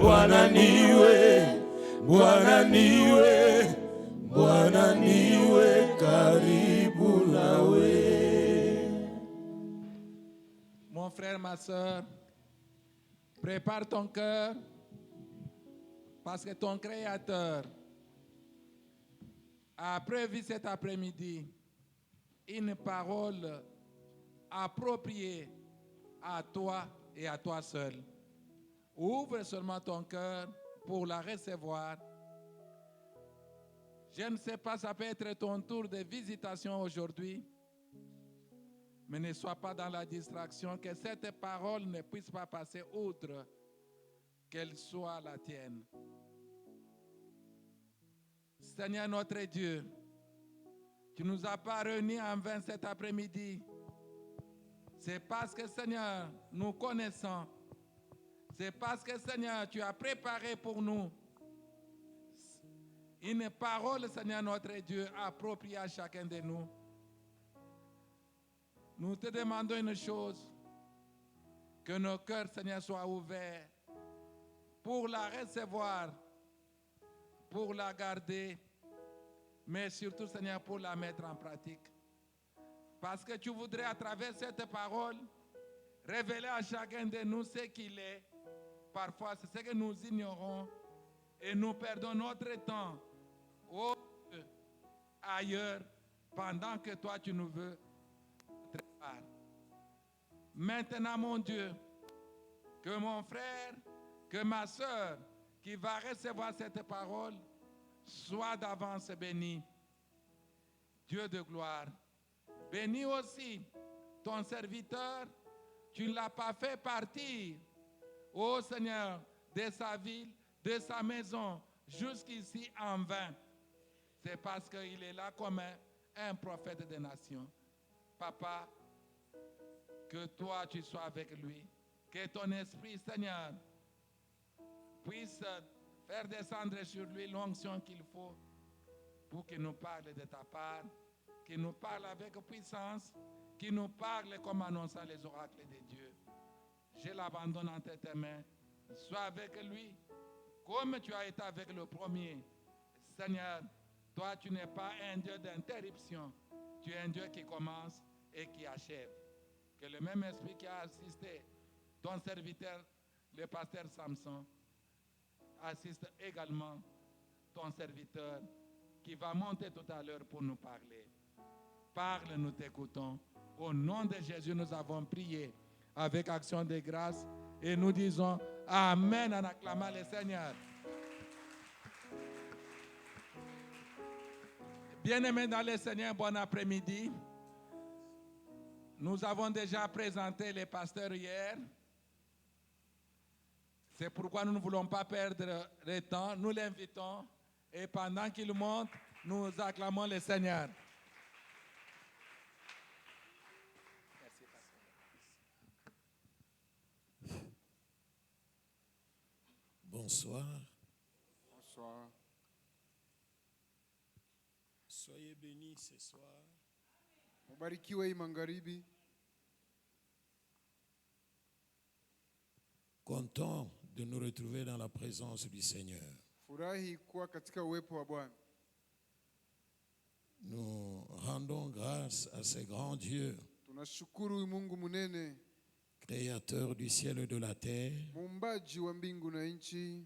Bwana niwe, Bwana niwe, Bwana niwe karibu nawe. Mon frère, ma soeur, prépare ton cœur parce que ton Créateur a prévu cet après-midi une parole appropriée à toi et à toi seul. Ouvre seulement ton cœur pour la recevoir. Je ne sais pas, ça peut être ton tour de visitation aujourd'hui, mais ne sois pas dans la distraction, que cette parole ne puisse pas passer outre, qu'elle soit la tienne. Seigneur notre Dieu, tu nous as pas réunis en vain cet après-midi. C'est parce que, Seigneur, nous connaissons. C'est parce que, Seigneur, tu as préparé pour nous une parole, Seigneur notre Dieu, appropriée à chacun de nous. Nous te demandons une chose, que nos cœurs, Seigneur, soient ouverts pour la recevoir, pour la garder, mais surtout, Seigneur, pour la mettre en pratique. Parce que tu voudrais, à travers cette parole, révéler à chacun de nous ce qu'il est. Parfois, c'est ce que nous ignorons et nous perdons notre temps ailleurs pendant que toi, tu nous veux. Maintenant, mon Dieu, que mon frère, que ma soeur qui va recevoir cette parole soit d'avance béni. Dieu de gloire, bénis aussi ton serviteur. Tu ne l'as pas fait partir, ô Seigneur, de sa ville, de sa maison, jusqu'ici en vain. C'est parce qu'il est là comme un prophète des nations. Papa, que toi tu sois avec lui, que ton esprit, Seigneur, puisse faire descendre sur lui l'onction qu'il faut pour qu'il nous parle de ta part, qu'il nous parle avec puissance, qu'il nous parle comme annonçant les oracles de Dieu. Je l'abandonne entre tes mains. Sois avec lui comme tu as été avec le premier. Seigneur, toi tu n'es pas un Dieu d'interruption, tu es un Dieu qui commence et qui achève. Que le même esprit qui a assisté ton serviteur, le pasteur Samson, assiste également ton serviteur qui va monter tout à l'heure pour nous parler. Parle, nous t'écoutons. Au nom de Jésus, nous avons prié avec action de grâce et nous disons Amen en acclamant le Seigneur. Bien-aimés dans le Seigneur, bon après-midi. Nous avons déjà présenté les pasteurs hier. C'est pourquoi nous ne voulons pas perdre le temps. Nous l'invitons et pendant qu'il monte, nous acclamons le Seigneur. Merci, pasteur. Bonsoir. Bonsoir. Soyez bénis ce soir. Mubarikiwe hii magharibi. Content de nous retrouver dans la présence du Seigneur. Furahi kuwa katika uwepo wa Bwana. Nous rendons grâce à ce grand Dieu, Tunashukuru Mungu munene, créateur du ciel et de la terre, muumbaji wa mbingu na nchi,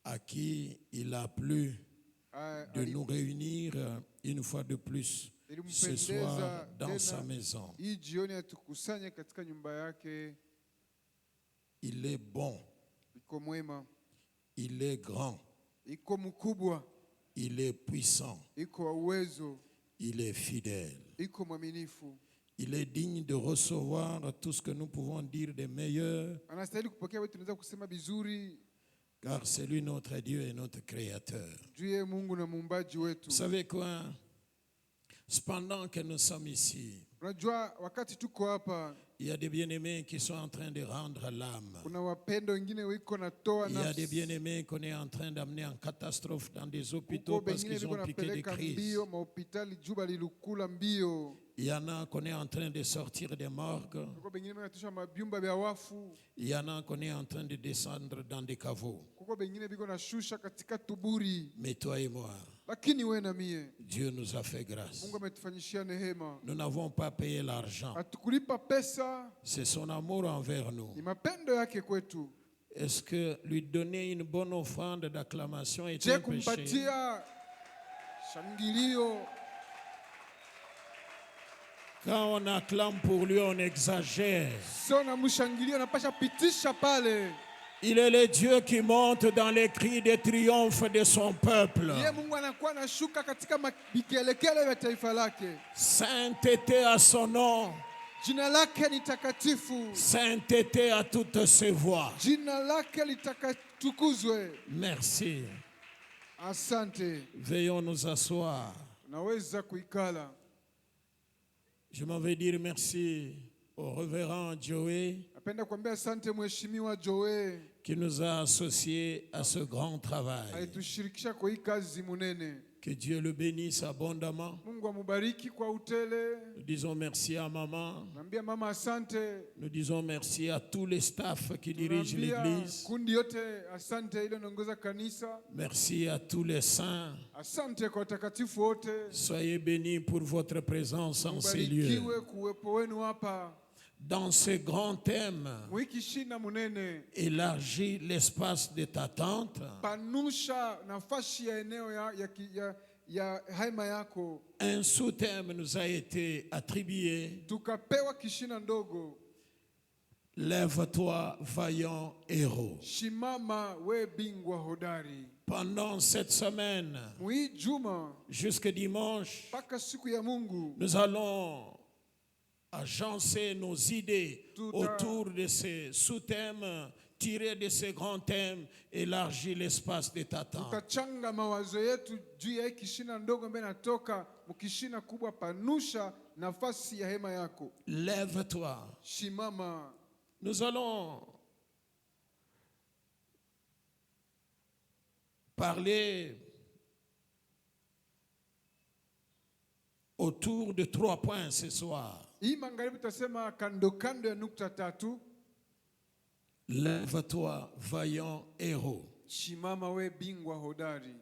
à qui il a plu de nous réunir une fois de plus ce soir dans sa maison. Hii jioni atukusanye katika nyumba yake. Il est bon, Iko mwema, il est grand, iko mkubwa, il est puissant, iko wa uwezo, il est fidèle. iko mwaminifu. Il est digne de recevoir tout ce que nous pouvons dire de meilleur, Anastahili kupokea wetu, tunaweza kusema vizuri, car c'est lui notre Dieu et notre Créateur. juu yeye Mungu na muumbaji wetu. Vous savez quoi? Cependant que nous sommes ici, Unajua wakati tuko hapa, il y a des bien-aimés qui sont en train de rendre l'âme. kuna wapendo wengine wiko natoa Il y a nafsi. des bien-aimés qu'on est en train d'amener en catastrophe dans des hôpitaux Uko parce bengine qu'ils biko ont piqué des napeleka crises. mbio, mahopitali juba lilukula mbio. Il y en a qu'on est en train de sortir des morgues. Kuko bengine banatosha mabyumba vya wafu. Il y en a qu'on est en train de descendre dans des caveaux. Kuko bengine biko na shusha katika tuburi. Mais toi et moi, Lakini wewe na mie, Dieu nous a fait grâce. Mungu ametufanyishia nehema. Nous n'avons pas payé l'argent. Hatukulipa pesa, C'est son amour envers nous. ni mapendo yake kwetu. Est-ce que lui donner une bonne offrande d'acclamation est Je un péché? kumpatia shangilio. Quand on acclame pour lui, on exagère. Sio na mshangilio napasha pitisha pale. Il est le Dieu qui monte dans les cris de triomphe de son peuple. Yeye Mungu anakuwa anashuka katika makelele ya taifa lake. Sainteté à son nom. Jina lake ni takatifu. Sainteté à toutes ses voix. Jina lake litakatukuzwe. Merci. Asante. Veillons nous asseoir. Unaweza kuikala. Je m'en vais dire merci au révérend Joey Napenda kuambia asante mheshimiwa Joe qui nous a associés à ce grand travail. alitushirikisha kwa hii kazi munene. Que Dieu le bénisse abondamment. Mungu amubariki kwa utele. Nous disons merci à maman. Naambia mama asante. Nous disons merci à tous les staffs qui dirigent Naambia l'église. kundi yote asante ile naongoza kanisa. Merci à tous les saints. Asante kwa watakatifu wote. Soyez bénis pour votre présence en ces lieux. Mubarikiwe kuwepo wenu hapa. Dans ce grand thème, Mwiki shina munene. élargis l'espace de ta tente. Panusha nafasi ya eneo ya haima yako. Un sous-thème nous a été attribué. Tukapewa kishina ndogo. Lève-toi, vaillant héros. Shimama we bingwa hodari. Pendant cette semaine, Mwi juma jusqu'à dimanche, mpaka siku ya Mungu nous allons agencer nos idées autour de ces sous-thèmes, tirés de ces grands thèmes, élargir l'espace de ta tente. tutachanga mawazo yetu juu ya hii kishina ndogo ambayo inatoka mkishina kubwa. Panusha nafasi ya hema yako. Lève-toi. Shimama. Nous allons parler autour de 3 points ce soir. Hii magharibi tutasema kando kando ya nukta tatu. Lève-toi, vaillant héros. Shimama we bingwa hodari.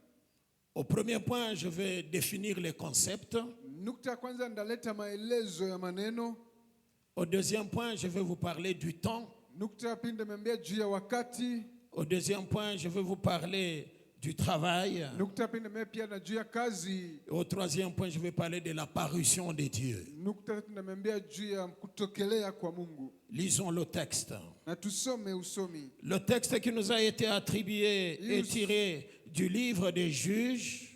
Au premier point, je vais définir les concepts. Nukta ya kwanza ndaleta maelezo ya maneno. Au deuxième point, je vais vous parler du temps. Nukta ya pili ndamwambia juu ya wakati. Au deuxième point, je vais vous parler du travail. Nukta ya pili ndamwambia pia na juu ya kazi. Au troisième point, je vais parler de la parution de Dieu. Nukta ya tatu ndamwambia juu ya kutokelea kwa Mungu. Lisons le texte. Na tusome usomi. Le texte qui nous a été attribué est tiré du livre des Juges,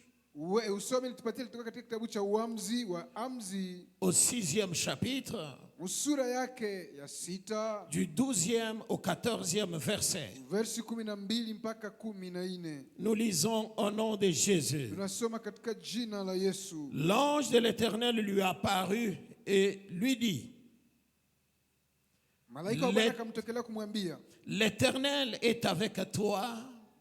Usomi litupatie litoka katika kitabu cha Uamzi wa Amzi au 6e chapitre, sura yake ya 6 du 12e au 14e verset. versi 12 mpaka 14. Nous lisons au nom de Jésus. Tunasoma katika jina la Yesu. L'ange de l'Éternel lui apparut et lui dit, Malaika wa Bwana akamtokelea kumwambia, l'Éternel est avec toi,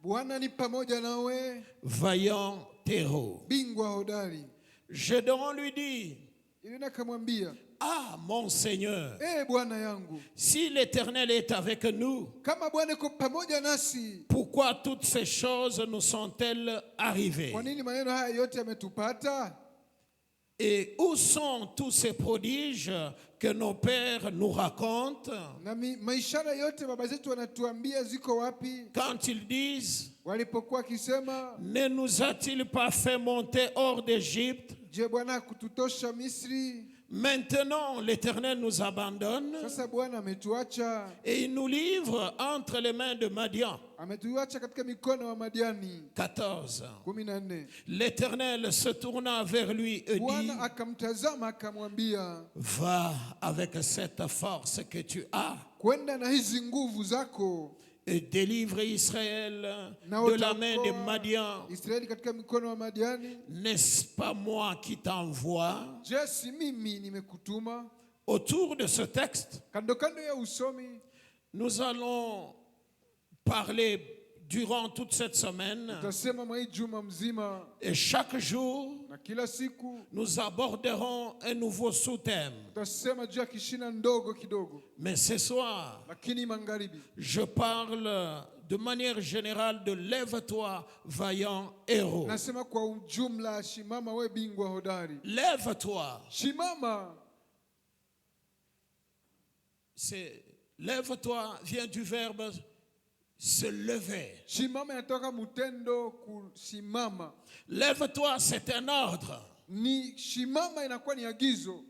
Bwana ni pamoja nawe, vaillant héros. bingwa hodari. Gédéon lui dit, Ili akamwambia, ah mon Seigneur, Bwana yangu, si l'Éternel est avec nous, kama Bwana yuko pamoja nasi, pourquoi toutes ces choses nous sont-elles arrivées? kwa nini maneno haya yote yametupata? Et où sont tous ces prodiges que nos pères nous racontent Na maishara yote baba zetu wanatuambia ziko wapi? quand ils disent, Walipokuwa kisema, ne nous a-t-il pas fait monter hors d'Égypte? je Bwana kututosha Misri? Maintenant, l'Éternel nous abandonne Sasa Bwana ametuacha, et il nous livre entre les mains de Madian. ametuacha katika mikono wa Madiani. 14. 14. L'Éternel se tourna vers lui et dit, Bwana akamtazama akamwambia, va avec cette force que tu as kwenda na hizi nguvu zako et délivre Israël na de la main de utaokoa Madian. Israeli katika mikono wa Madiani. N'est-ce pas moi qui t'envoie? Je, si mimi nimekutuma? Autour de ce texte, Kando kando ya usomi nous allons parler durant toute cette semaine. Tutasema mwa hii juma mzima Et chaque jour, na kila siku nous aborderons un nouveau sous-thème. tutasema juu ya kishina ndogo kidogo, Mais ce soir, lakini magharibi je parle de manière générale de lève-toi, vaillant héros. nasema kwa ujumla, shimama we bingwa hodari. Lève-toi. Shimama, Lève-toi vient du verbe se lever. shimama inatoka mutendo kusimama. Lève-toi, c'est un ordre. Ni shimama inakuwa ni agizo.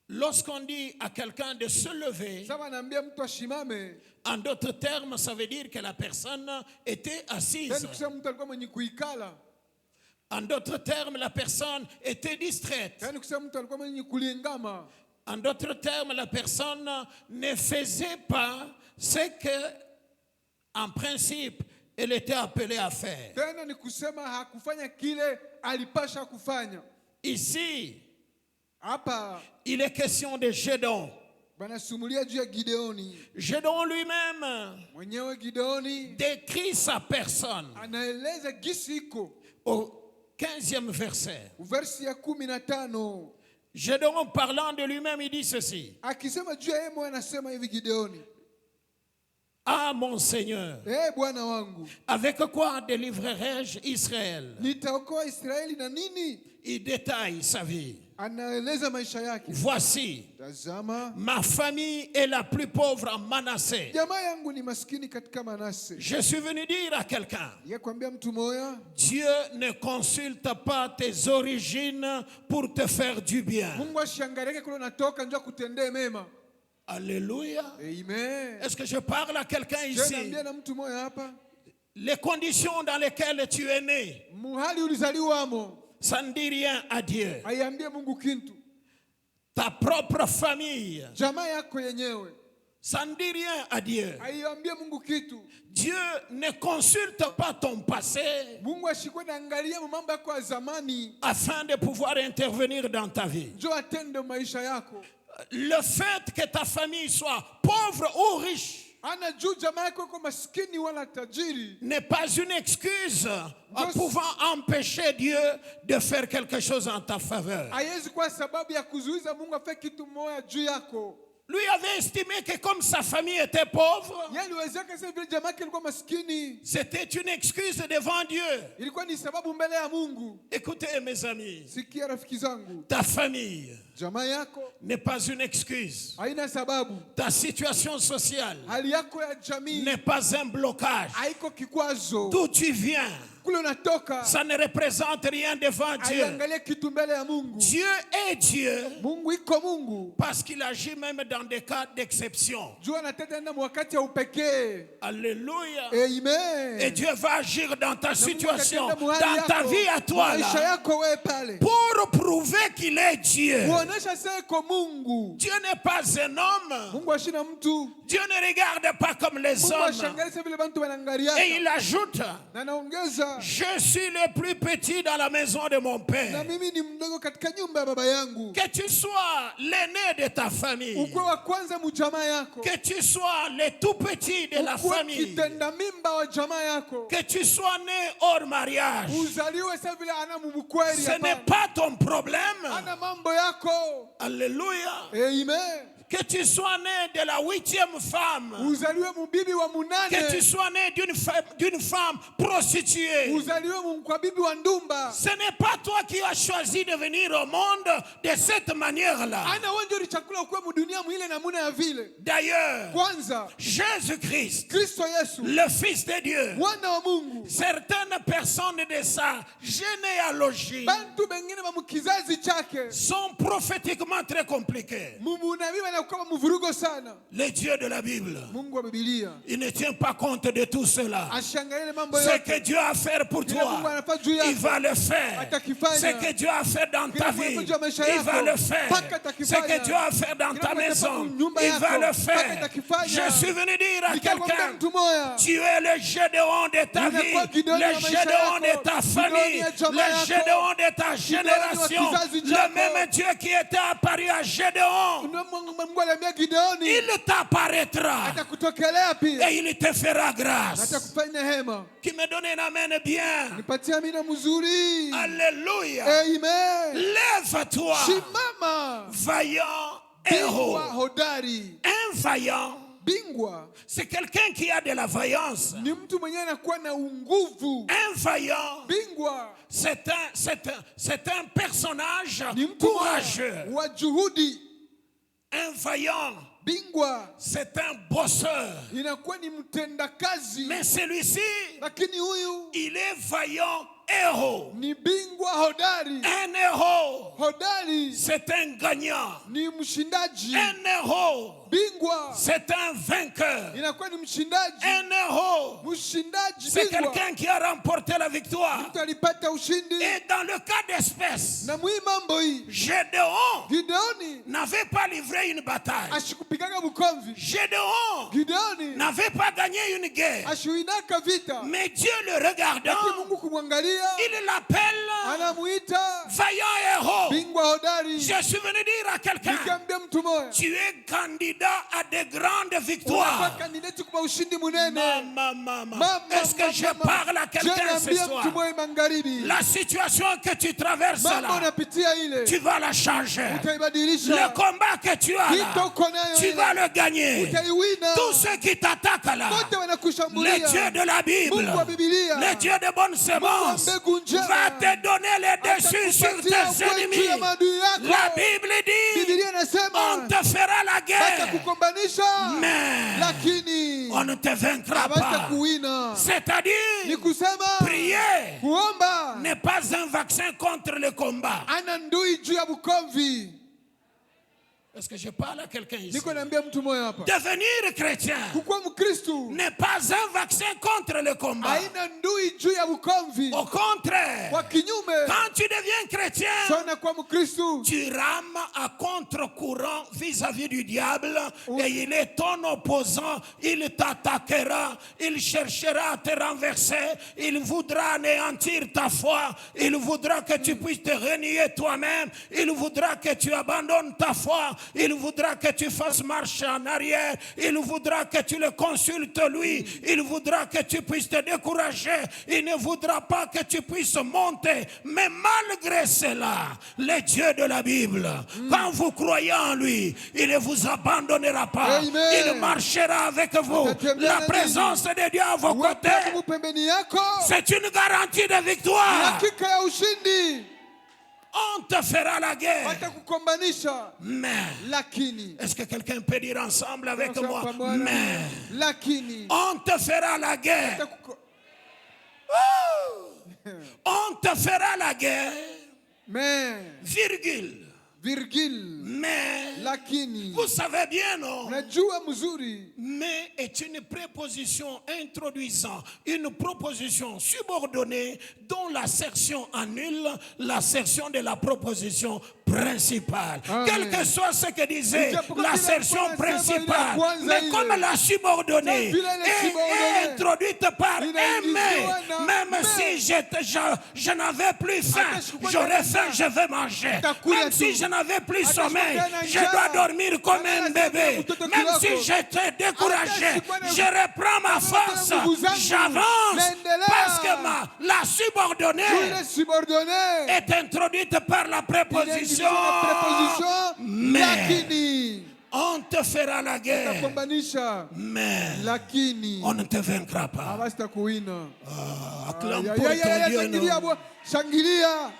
Lorsqu'on dit à quelqu'un de se lever, Sasa naambia mtu ashimame, en d'autres termes, ça veut dire que la personne était assise. yani kusema mtu alikuwa mwenye kuikala, En d'autres termes, la personne était distraite. yani kusema mtu alikuwa mwenye kulingama. En d'autres termes, la personne ne faisait pas ce que, en principe, elle était appelée à faire. Tena ni kusema hakufanya kile alipasha kufanya. Ici, Hapa il est question de Gédéon. banasumulia juu ya Gideoni. Gédéon lui-même Mwenyewe Gideoni décrit sa personne anaeleza gisi iko au 15e verset. versi ya 15, Gédéon parlant de lui-même, il dit ceci. akisema juu ya yeye mwenyewe, anasema hivi Gideoni: Ah mon Seigneur, Bwana wangu, avec quoi délivrerai-je Israël? nitaokoa Israeli na nini? Il détaille sa vie. Anaeleza maisha yake. Voici, Tazama, ma famille est la plus pauvre en Manassé. jamaa yangu ni maskini katika Manase. Je suis venu dire à quelqu'un, Yeye kwambia mtu moya, Dieu ne consulte pas tes origines pour te faire du bien. Mungu ashangalie kule unatoka njoo kutendee mema. Alléluia. Amen. Est-ce que je parle à quelqu'un Je ici? naambia na mtu moya hapa, Les conditions dans lesquelles tu es né, muhali ulizaliwamo ça ne dit rien à Dieu. aiambie Mungu kintu. Ta propre famille, Jamaa yako yenyewe ça ne dit rien à Dieu. aiambie Mungu kitu. Dieu ne consulte pas ton passé Mungu ashikwe na angalia mambo yako ya zamani afin de pouvoir intervenir dans ta vie. njoo atende maisha yako. Le fait que ta famille soit pauvre ou riche Ana juu jamaa yako iko maskini wala tajiri, n'est pas une excuse pouvant empêcher Dieu de faire quelque chose en ta faveur. haiwezi kuwa sababu ya kuzuiza Mungu afanye kitu moja juu yako. Lui avait estimé que comme sa famille était pauvre, Yeye aliwezeka sasa vile jamaa yake ilikuwa maskini, c'était une excuse devant Dieu. ilikuwa ni sababu mbele ya Mungu. Écoutez mes amis, Sikia rafiki zangu, ta famille jamaa yako n'est pas une excuse. haina sababu. Ta situation sociale Hali yako ya jamii n'est pas un blocage. haiko kikwazo. D'où tu viens, Kule unatoka ça ne représente rien devant Dieu. aiangalie kitu mbele ya Mungu. Dieu est Dieu Mungu iko Mungu. parce qu'il agit même dans des cas d'exception. Jua anatenda wakati ya upekee. Alléluia. Amen. Et Dieu va agir dans ta situation, Mungu dans atenda ta muhali vie à yako, toi maisha là, yako wewe pale, pour prouver qu'il est Dieu. kuonesha sasa iko Mungu. Dieu n'est pas un homme. Mungu ashina mtu. Dieu ne regarde pas comme les Mungu hommes. ashangalie sasa vile bantu Et wanaangalia. il ajoute, Na anaongeza, je suis le plus petit dans la maison de mon na père. mimi ni mdogo katika nyumba ya baba yangu. Que tu sois l'aîné de ta famille, Ukwe wa kwanza mjamaa yako. que tu sois le tout petit de la Ukwe famille, kitenda mimba wa jamaa yako. que tu sois né hors mariage, Uzaliwe sasa vile ana mbukweli ce n'est hapa. pas ton problème. Ana mambo yako. Alléluia. Amen. Que tu sois né de la 8e femme, Uzaliwe mubibi wa munane. que tu sois né d'une femme prostituée. Uzaliwe kwa bibi wa ndumba. Ce n'est pas toi qui as choisi de venir au monde de cette manière-là. Ana wewe ndio ulichakula ukwe mudunia mwile namuna ya vile. D'ailleurs, Kwanza Jésus-Christ, Kristo Yesu, le Fils de Dieu, mwana wa Mungu. certaines personnes de sa généalogie Bantu bengine ba mukizazi chake. sont prophétiquement très compliquées. Mumunabii wanakuwa muvurugo sana. Le Dieu de la Bible, Mungu wa Biblia il ne tient pas compte de tout cela. ashangalie mambo Ce yote. que Dieu a à faire pour Vile Mungu toi, anafanya juu il yako. va le faire. Atakifanya. Ce que Dieu a à faire dans ta Vile vie, Mungu anafanya juu ya maisha il yako. va le faire. Mpaka Ce atakifanya. que Dieu a à faire dans Vile ta Mungu anafanya maison, nyumba il yako. va le Mpaka faire. atakifanya. Je suis venu dire à Nikamwambia quelqu'un, mtu moya, tu es le Gédéon de ta vie. unakuwa Gideoni les wa maisha Gédéons de yako, ta Gideoni famille, ya jamaa les yako, Gédéons de ta Gideoni wa génération. kizazi Le chako. même Dieu qui était apparu à Gédéon, Mungu aliambia Gideoni il t'apparaîtra atakutokelea pia, et il te fera grâce. atakufanya hema. Qui me donne un amen bien. Nipatie amina mzuri. Alléluia. Amen. Lève-toi, Simama, vaillant bingwa héros. hodari. Un vaillant, Bingwa c'est quelqu'un qui a de la vaillance. ni mtu mwenye anakuwa na nguvu. Un vaillant, Bingwa c'est un personnage ni mtu courageux. wa juhudi. Un vaillant, Bingwa c'est un bosseur. inakuwa ni mtendakazi, Mais celui-ci, lakini huyu il est vaillant héros. ni bingwa hodari. Un héros, Hodari c'est un gagnant. ni mshindaji. Un héros, Bingwa c'est un vainqueur. inakuwa ni mshindaji. Un héros, Mshindaji c'est bingwa quelqu'un qui a remporté la victoire. mtu alipata ushindi. Et dans le cas d'espèce, Na mwi mambo hii Gédéon Gideoni n'avait pas livré une bataille. ashikupigaga bukomvi. Gédéon Gideoni n'avait pas gagné une guerre. ashuinaka vita, Mais Dieu le lakini regardant, Mungu kumwangalia il l'appelle anamuita vaillant héros. bingwa hodari. Je suis venu dire à quelqu'un, Nikamwambia mtu moja, tu es candidat à de grandes unakuwa victoires. kandidati kwa ushindi munene. Mama. Est-ce que je parle à quelqu'un ce Naambia soir? mtu moja magharibi, La situation que tu traverses mambo là, unapitia ile tu vas la changer. Le utaibadilisha. combat que tu as Vita là, uko nayo tu ile vas le gagner. utaiwina. Tous ceux qui t'attaquent là, Wote le wanakushambulia. Dieu de la Bible, Mungu wa Biblia, le Dieu de bonnes semences, mbegu njema, va te donner les dessus sur atakupatia tes kwetu ennemis. ya maadui yako. La Bible dit, Biblia on inasema te fera la guerre, watakukombanisha, mais lakini on ne te vaincra pas. hawatakuwina. C'est-à-dire, Ni kusema prier kuomba n'est pas un vaccin contre le combat. ana ndui juu ya bukomvi. Est-ce que je parle à quelqu'un ici? Niko naambia mtu moja hapa, Devenir chrétien kukuwa Mkristu n'est pas un vaccin contre le combat. haina ndui juu ya bukomvi. Au contraire, Kwa kinyume, quand tu deviens chrétien, sana kwa Mkristu tu rames à contre-courant vis-à-vis du diable et il est ton opposant, il t'attaquera, il cherchera à te renverser, il voudra anéantir ta foi, il voudra que tu puisses te renier toi-même, il voudra que tu abandonnes ta foi, il voudra que tu fasses marche en arrière, il voudra que tu le consultes lui, il voudra que tu puisses te décourager, il ne voudra pas que tu puisses monter, mais malgré cela, le Dieu de la Bible, quand vous croyez en lui, il ne vous abandonnera pas. Amen. Il marchera avec vous. La présence de Dieu à vos côtés, Mungu pembeni yako, c'est une garantie de victoire. hakika ya ushindi. On te fera la guerre. Watakukombanisha, Mais, lakini est-ce que quelqu'un peut dire ensemble avec Ensemble, moi? pamoja. Mais, lakini on te fera la guerre. watakuko- On te fera la guerre, mais virgule. virgule, Mais, lakini vous savez bien, non? unajua mzuri, Mais est une préposition introduisant une proposition subordonnée dont la section annule la section de la proposition principale. Amen. Quel que soit ce que disait la section principale, mais ile. comme la subordonnée Vile ile est subordonnée. introduite par Inaingiziwa aimer, na même mais. si je n'avais plus faim, Hata sikuwa j'aurais na faim, njaa. je vais manger. Utakula Même si tu. je n'avais plus Hata sommeil, sikuwa na je njaa. dois dormir comme Hata un nasema bébé. mtoto Même kiwako. si j'étais découragé, Hata sikuwa na- je reprends ma force, nguvu zangu. j'avance Naendelea. parce que la subordonnée yule subordonné est introduite par la préposition. inaingizwa na preposition, Mais lakini on te fera la guerre, utakombanisha, mais lakini on ne te vaincra pas. hawatakuwina. Acclame Ya, pour ya, ya, ya, ton Dieu, shangilia non? Bwana, shangilia.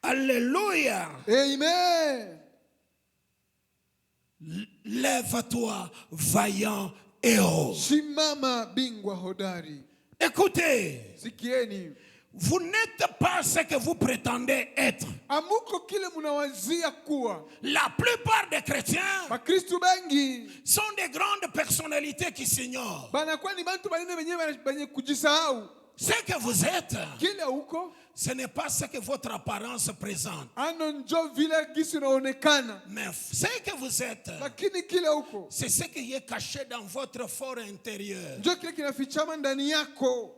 Alléluia. Amen. Lève-toi, vaillant héros. Simama bingwa hodari. Écoutez, Sikieni, vous n'êtes pas ce que vous prétendez être. amuko kile munawazia kuwa. La plupart des chrétiens Bakristu bengi sont des grandes personnalités qui s'ignorent. banakuwa ni bantu banene benye kujisahau. Ce que vous êtes, kile uko ce n'est pas ce que votre apparence présente. ano njo vile gisi unaonekana, Mais ce que vous êtes, lakini kile uko c'est ce qui est caché dans votre fort intérieur. njo kile kinafichama ndani yako.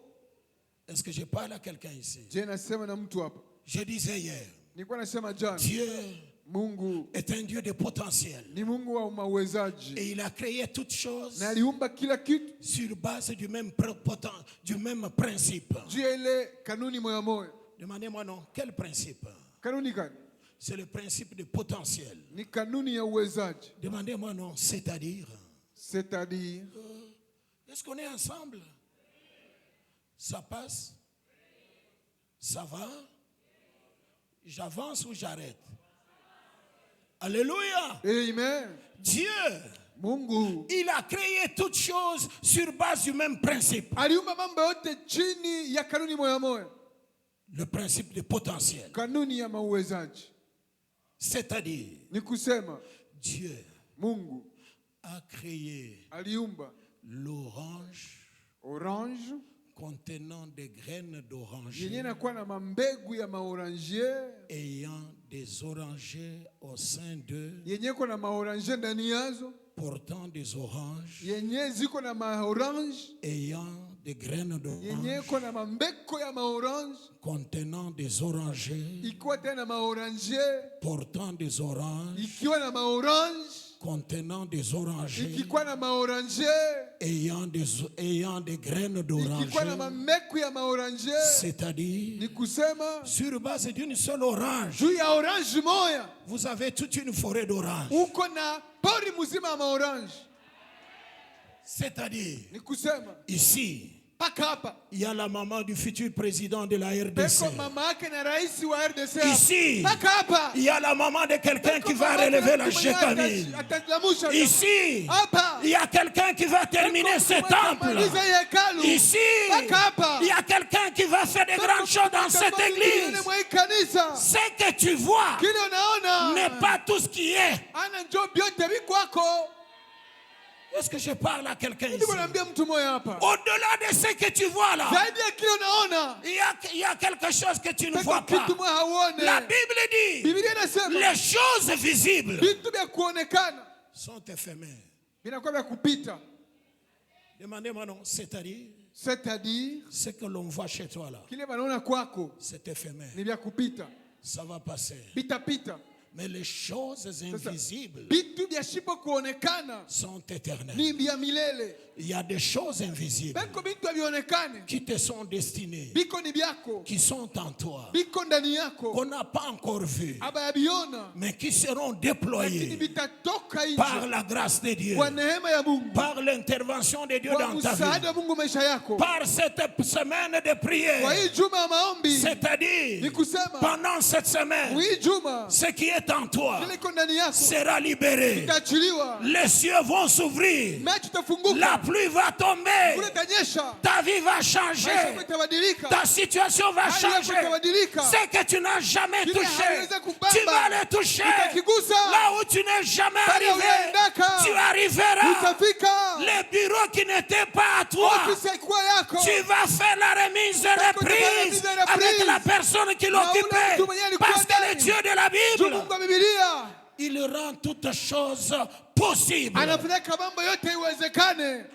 Est-ce que je parle à quelqu'un ici? Je, nasema na mtu hapa. Je disais hier, Nilikuwa nasema jana, Dieu Mungu est un Dieu de potentiel. ni Mungu wa mawezaji Et il a créé toutes choses na aliumba kila kitu sur base du même principe. juu ya ile kanuni moya moya. Demandez-moi non, quel principe? Kanuni gani? C'est le principe de potentiel. Ni kanuni ya uwezaji. Demandez-moi non, c'est-à-dire, C'est-à-dire, est-ce qu'on est ensemble? Ça passe? Ça va? J'avance ou j'arrête? Alléluia! amen. Dieu, Mungu il a créé toutes choses sur base du même principe. aliumba mambo yote chini ya kanuni moya moya, Le principe de potentiel. kanuni ya mauwezaji. C'est-à-dire, Ni kusema Dieu Mungu a créé aliumba l'orange orange contenant des graines yenye d'oranger, inakuwa na mambegu ya maorange, ayant des orangers au sein d'eux, yenye iko na maorange ndani yazo, portant des oranges, yenye ziko na maorange, ayant des graines yenye d'orange, iko na mambeko ya maorange, contenant des orangers, ikiwa tena na maorange, portant des oranges, ikiwa na maorange, contenant des orangers, ikikuwa na maorange, ayant des graines ikikuwa na d'oranger, mameko ya maorange. c'est-à-dire, Ni kusema sur base d'une seule orange, juu ya orange moya vous avez toute une forêt d'oranges. uko na pori mzima ya maorange. C'est-à-dire, Ni kusema ici, paka hapa il y a la maman du futur président de la RDC. peko mama yake na rais wa RDC hapa. Ici, Paka hapa il y a la maman de quelqu'un qui Peko va mama yake relever na la mtu mwenye Jécamine. atalamusha. Ici, Hapa il y a quelqu'un qui va terminer ce temple. Maliza hii hekalu. Ici, Paka hapa il y a quelqu'un qui va faire de grandes choses dans cette église. Mwa hii kanisa. Ce que tu vois Kile unaona n'est pas tout ce qui est. ana njoo byote bikwako. Est-ce que je parle à quelqu'un ici? Ndivyo naambia mtu moya hapa. Au-delà de ce que tu vois là, Zaidi ya kile unaona il y a quelque chose que tu ne peko vois pas. kitu mwa hauone. La Bible dit, Biblia inasema les choses visibles vitu vya kuonekana sont éphémères. vinakuwa vya kupita. Demandez-moi non, c'est-à-dire, C'est-à-dire ce que l'on voit chez toi là, kile wanaona kwako c'est éphémère. ni vya kupita, Ça va passer. pitapita. Mais les choses invisibles Vitu vya shipo kuonekana sont éternelles. ni vya milele. Il y a des choses invisibles Beko vitu havionekane qui te sont destinées, biko ni vyako, qui sont en toi, biko ndani yako, qu'on n'a pas encore vues, abayabiona mais qui seront lakini déployées vitatoka par nje la grâce de Dieu, kwa neema ya Mungu, par l'intervention de Dieu kwa dans ta msaada vie, wa Mungu maisha yako. par cette semaine de Kwa prière. hii juma ya maombi C'est-à-dire, ni kusema pendant cette semaine, hii juma ce qui est en toi kile iko ndani yako sera libéré. itaachiliwa, Les cieux vont s'ouvrir. macho La itafunguka, pluie va tomber. mvua itanyesha, Ta vie va maisha yako changer. itabadilika, Ta situation va hali yako changer. itabadilika. Ce que tu n'as jamais Kile touché, haliwezi kubamba, tu vas le toucher. utakigusa. Là où tu n'es jamais Pale arrivé, unaendaka, tu arriveras. utafika. Les bureaux qui n'étaient pas à toi, Ofisi haikuwa yako, tu vas faire la remise de reprise avec la personne qui l'occupait. Parce que le Dieu de la juu Bible, Mungu wa Biblia il rend toutes choses possibles. anafanyaka mambo yote iwezekane.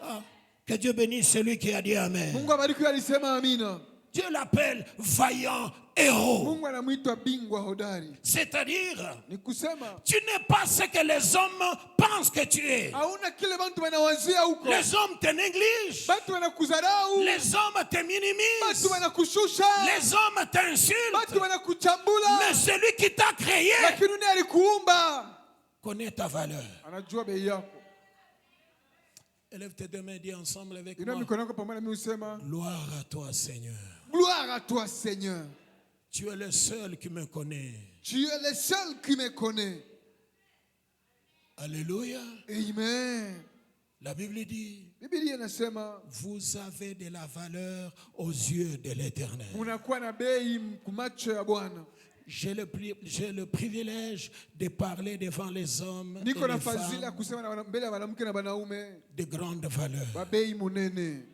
Ah, que Dieu bénisse celui qui a dit Amen. Mungu abariki alisema amina. Dieu l'appelle vaillant héros. Mungu anamwita bingwa hodari. C'est-à-dire, Ni kusema tu n'es pas ce que les hommes pensent que tu es. hauna kile bantu wanawazia huko. Les hommes te négligent. Batu wanakudharau, Les hommes te batu minimisent. wanakushusha, Les hommes t'insultent. batu wanakuchambula, Mais celui qui t'a créé lakini ndiye alikuumba, connaît ta valeur. anajua bei yako. Élève tes deux mains et dis ensemble avec Inua moi. mikono yako pamoja na mimi usema, Gloire à toi, Seigneur. gloire à toi Seigneur. Tu es le seul qui me connaît. Tu es le seul qui me connaît. Alléluia. Amen. La Bible dit, Biblia inasema vous avez de la valeur aux yeux de l'Éternel. unakuwa na bei kumacho ya Bwana. J'ai le privilège de parler devant les hommes et Niko na les fadhila ya femmes kusema na mbele ya wanamke na wanaume de grande valeur. wa bei munene.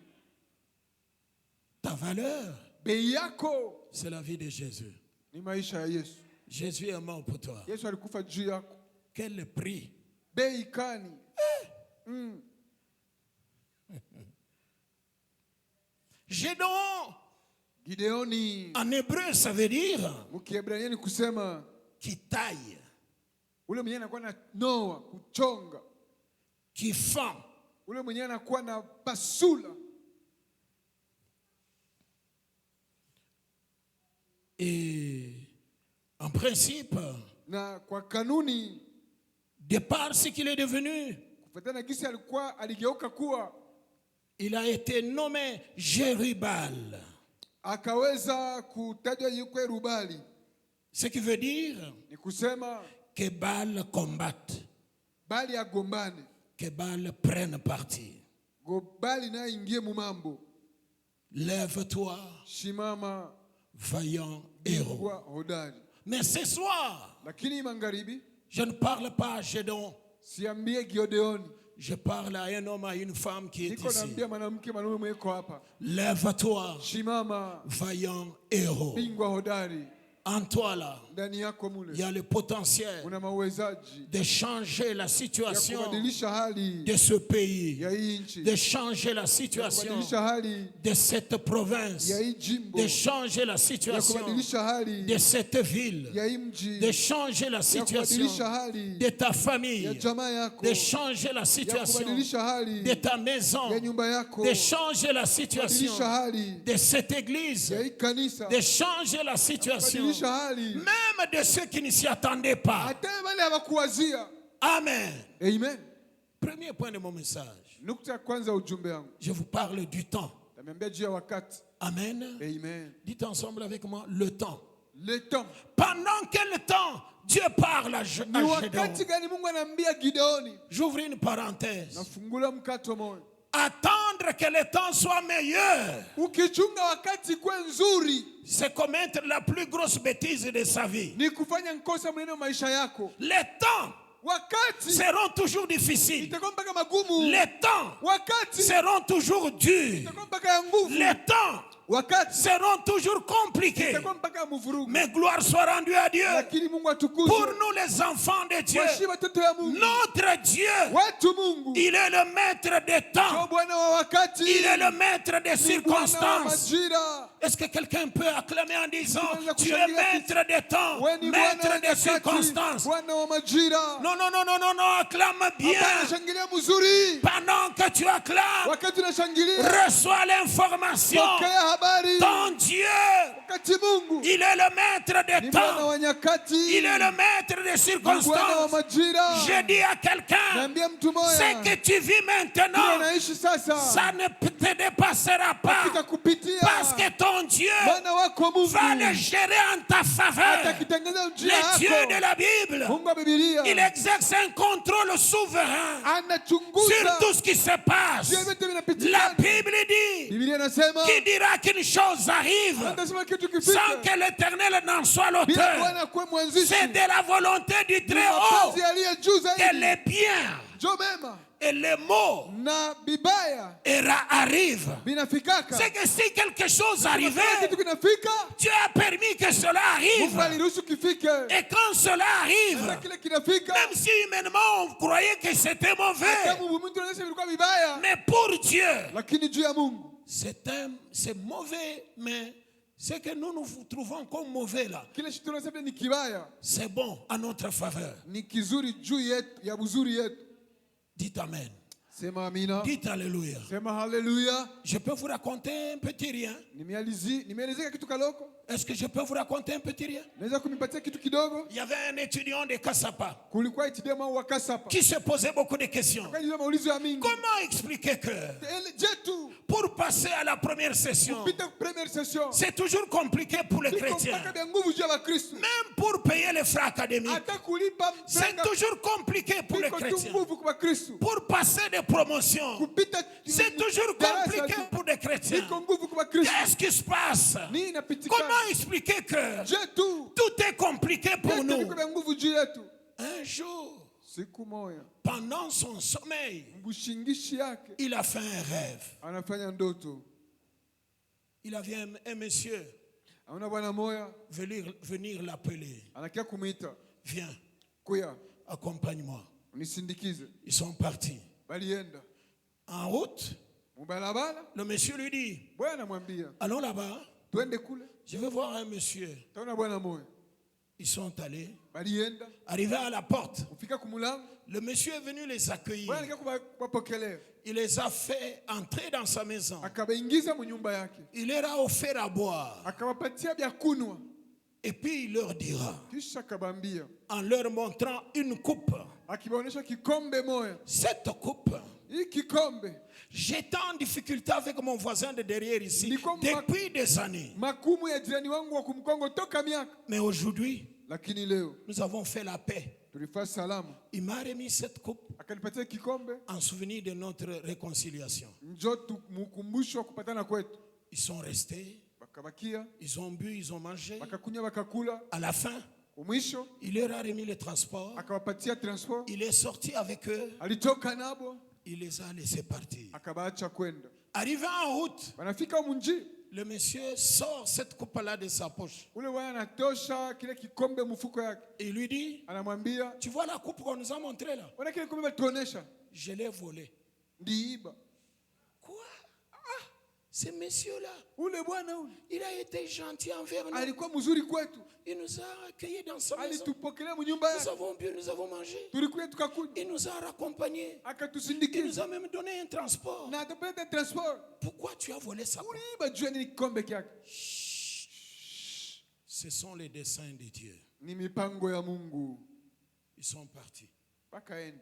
Ta valeur, bei yako c'est la vie de Jésus. ni maisha ya Yesu. Jésus est mort pour toi. Yesu alikufa juu yako. Quel prix? Bei kani? Gédéon, Gideoni en hébreu, ça veut dire mkiebrania ni kusema qui taille, ule mwenyewe anakuwa na noa kuchonga, qui fend. ule mwenyewe anakuwa na pasula. Et en principe, Na kwa kanuni de par ce qu'il est devenu, kufuatana na gisi alikuwa aligeuka kuwa, il a été nommé Jérubal. akaweza kutajwa yuko Yerubali. Ce qui veut dire Ni kusema que Baal combatte, bali agombane, que Baal prenne parti. bali naye ingie mumambo. Lève-toi, Shimama vaillant héros. kuwa hodari. Mais ce soir, Lakini magharibi je ne parle pas à Gédéon. siambie Gideoni, Je parle à un homme, à une femme qui est niko ici. naambia mwanamke mwanaume mweko hapa. Lève-toi, Shimama vaillant héros. bingwa hodari. En toi là, Ndani yako il y mule a le potentiel una mawezaji de changer la ya situation kubadilisha hali de ce pays, ya hii nchi, de changer la ya situation kubadilisha hali de cette province, ya hii jimbo, de changer la ya situation kubadilisha hali de cette ville, ya hii mji, de changer la ya situation kubadilisha hali de ta ya famille, jamaa yako, de changer la ya situation kubadilisha hali de ta maison, ya nyumba yako, de changer la situation kubadilisha hali de cette église, ya hii kanisa, de changer la situation kubadilisha hali même de ceux qui ne s'y attendaient pas. hata wale hawakuwazia. Amen. Amen. Premier point de mon message. Nukta ya kwanza ya ujumbe wangu, Je vous parle du temps. nimeambia juu ya wakati. Amen. Amen. Dites ensemble avec moi le temps. Le temps. Pendant quel temps Dieu parle à Ni Gédéon? wakati gani Mungu anaambia Gideoni? J'ouvre une parenthèse. Nafungula mkato moyo. Attendre que le temps soit meilleur, Ukichunga wakati kwa nzuri c'est commettre la plus grosse bêtise de sa vie. ni kufanya nkosa mwenendo maisha yako. Les temps Wakati seront toujours difficiles. itakuwa mpaka magumu. Les temps Wakati seront toujours durs. itakuwa mpaka ya nguvu. Les temps Wakati seront toujours compliqués. itakuwa mpaka ya mvurugu. Mais gloire soit rendue à Dieu. Lakini Mungu Pour atukuzwe. nous les enfants de Dieu, Washi watoto ya Mungu. notre Dieu, Watu Mungu. il est le maître des Ndio temps. Bwana wa wakati. Il est le maître des Ni Bwana wa circonstances. majira. Est-ce que quelqu'un peut acclamer en disant Tunaweza tu es kushangilia maître des temps, Wewe ni Bwana wa maître des nyakati. circonstances? Bwana wa majira. Non, non, non, non, non, non, acclame Hapana, bien. shangilia mzuri. Pendant que tu acclames, Wakati unashangilia, reçois l'information. pokea habari. Ton Dieu, Wakati Mungu il est le maître des ni Bwana temps. wa nyakati. Il est le maître des Ni Bwana wa circonstances. majira. Je dis à quelqu'un, Naambia mtu moja, ce que tu vis kile maintenant, unaishi sasa ça ne te dépassera pas. kitakupitia. Parce que ton Dieu Bwana wako Mungu va le gérer en ta faveur. atakitengeneza njia Le Dieu de yako. la Bible, Mungu wa Biblia il exerce un contrôle souverain sur anachunguza tout ce qui se passe. vile vitu La vinapitikana. Bible dit, Biblia inasema qui dira qu'une chose arrive atasema kitu sans kifike que l'Éternel n'en soit bila l'auteur. Bwana kuwe mwanzishi. C'est de la volonté du Ni Très-Haut mapenzi aliye juu que zaidi. les biens Jo mema et les maux na bibaya arrivent. vinafikaka. C'est que si quelque chose Kama arrivait, kitu kinafika, Dieu a permis que cela Mungu arrive. aliruhusu kifike. Et quand cela Sasa arrive, kile kinafika, même si humainement on croyait que c'était mauvais, kama mtu anasema ilikuwa vibaya, mais pour Dieu, lakini juu ya Mungu c'est mauvais, mais ce que nous nous trouvons comme mauvais là, kile kitu tunasema ni kibaya, c'est bon à notre faveur. ni kizuri juu yetu ya uzuri yetu. Dites Amen. Sema amina. Dites Alléluia. Sema haleluya. Je peux vous raconter un petit rien. Nimeelezea kitu kaloko. Est-ce que je peux vous raconter un petit rien? Naweza kunipatia kitu kidogo? Il y avait un étudiant de Kassapa Kulikuwa itidema wa Kasapa. qui se posait beaucoup de questions. Kajiuliza maulizo ya mingi. Comment expliquer que Je tu pour passer à la première session, pita première session. c'est toujours compliqué pour les Mpaka chrétiens. bya nguvu juu ya Wakristo. Même pour payer les frais académiques, Hata kulipa c'est mpranga toujours compliqué pour les biko tu chrétiens. nguvu kwa Wakristo. Pour passer des promotions, Kupita c'est toujours darasa compliqué pour les chrétiens. biko nguvu kwa Wakristo. Qu'est-ce qui se passe? Nini inapitikana? Comment expliquer que Je tu tout est compliqué pour yote nous? biko bya nguvu juu yetu. Un jour, Siku moja pendant son sommeil, mbushingishi yake il a fait un rêve. anafanya ndoto. Il avait un monsieur Aona bwana moya venir l'appeler. anakia kumuita, Viens, kuya accompagne-moi. unisindikize. Ils sont partis. Balienda En route, mubalabala, le monsieur lui dit, bwana mwambia allons là-bas, twende kule, je veux voir un monsieur. taona bwana moya. Ils sont allés. Balienda Arrivés à la porte, kufika kumulango, le monsieur est venu les accueillir. bwana anakia kuwapokelea, Il les a fait entrer dans sa maison. akabaingiza mu nyumba yake, Il leur a offert à boire. akawapatia vya kunwa, Et puis il leur dira, kisha akabambia, en leur montrant une coupe, akibaonesha kikombe moya. cette coupe, Hii kikombe j'étais en difficulté avec mon voisin de derrière ici Nico- depuis des années. makumu ya jirani wangu wa kumkongo toka miaka, Mais aujourd'hui, lakini leo nous avons fait la paix. tulifanya salamu, Il m'a remis cette coupe akanipatia kikombe, en souvenir de notre réconciliation. njoo mukumbusho wa kupatana kwetu. Ils sont restés, Bakabakia, ils ont bu, ils ont mangé. bakakunywa, bakakula. À la fin, Mwisho il leur a remis le transport. akawapatia transport, Il est sorti avec eux. alitoka nabo, Il les a laissés partir. akabaacha kwenda. Arrivé en route, Wanafika munji, le monsieur sort cette coupe-là de sa poche. ule bwana anatosha kile kikombe mfuko yake, Et il lui dit, anamwambia, tu vois la coupe qu'on nous a montrée là? ona kile kikombe balituonesha, Je l'ai volée. ndiiba. Quoi? Ce monsieur-là, Ule bwana ule il a été gentil envers nous. alikuwa mzuri kwetu, Il nous a accueillis dans sa maison. alitupokelea munyumba Nous yake, avons bu, nous avons mangé. tulikuya tukakunywa, Il nous a raccompagnés. Il nous akatusindikiza a même donné un transport. na atapeleka transport. Pourquoi tu as volé ça? Uliiba juu ya nini kikombe kyake? Ce sont les desseins de Dieu. Ni mipango ya Mungu. Ils sont partis. Bakaenda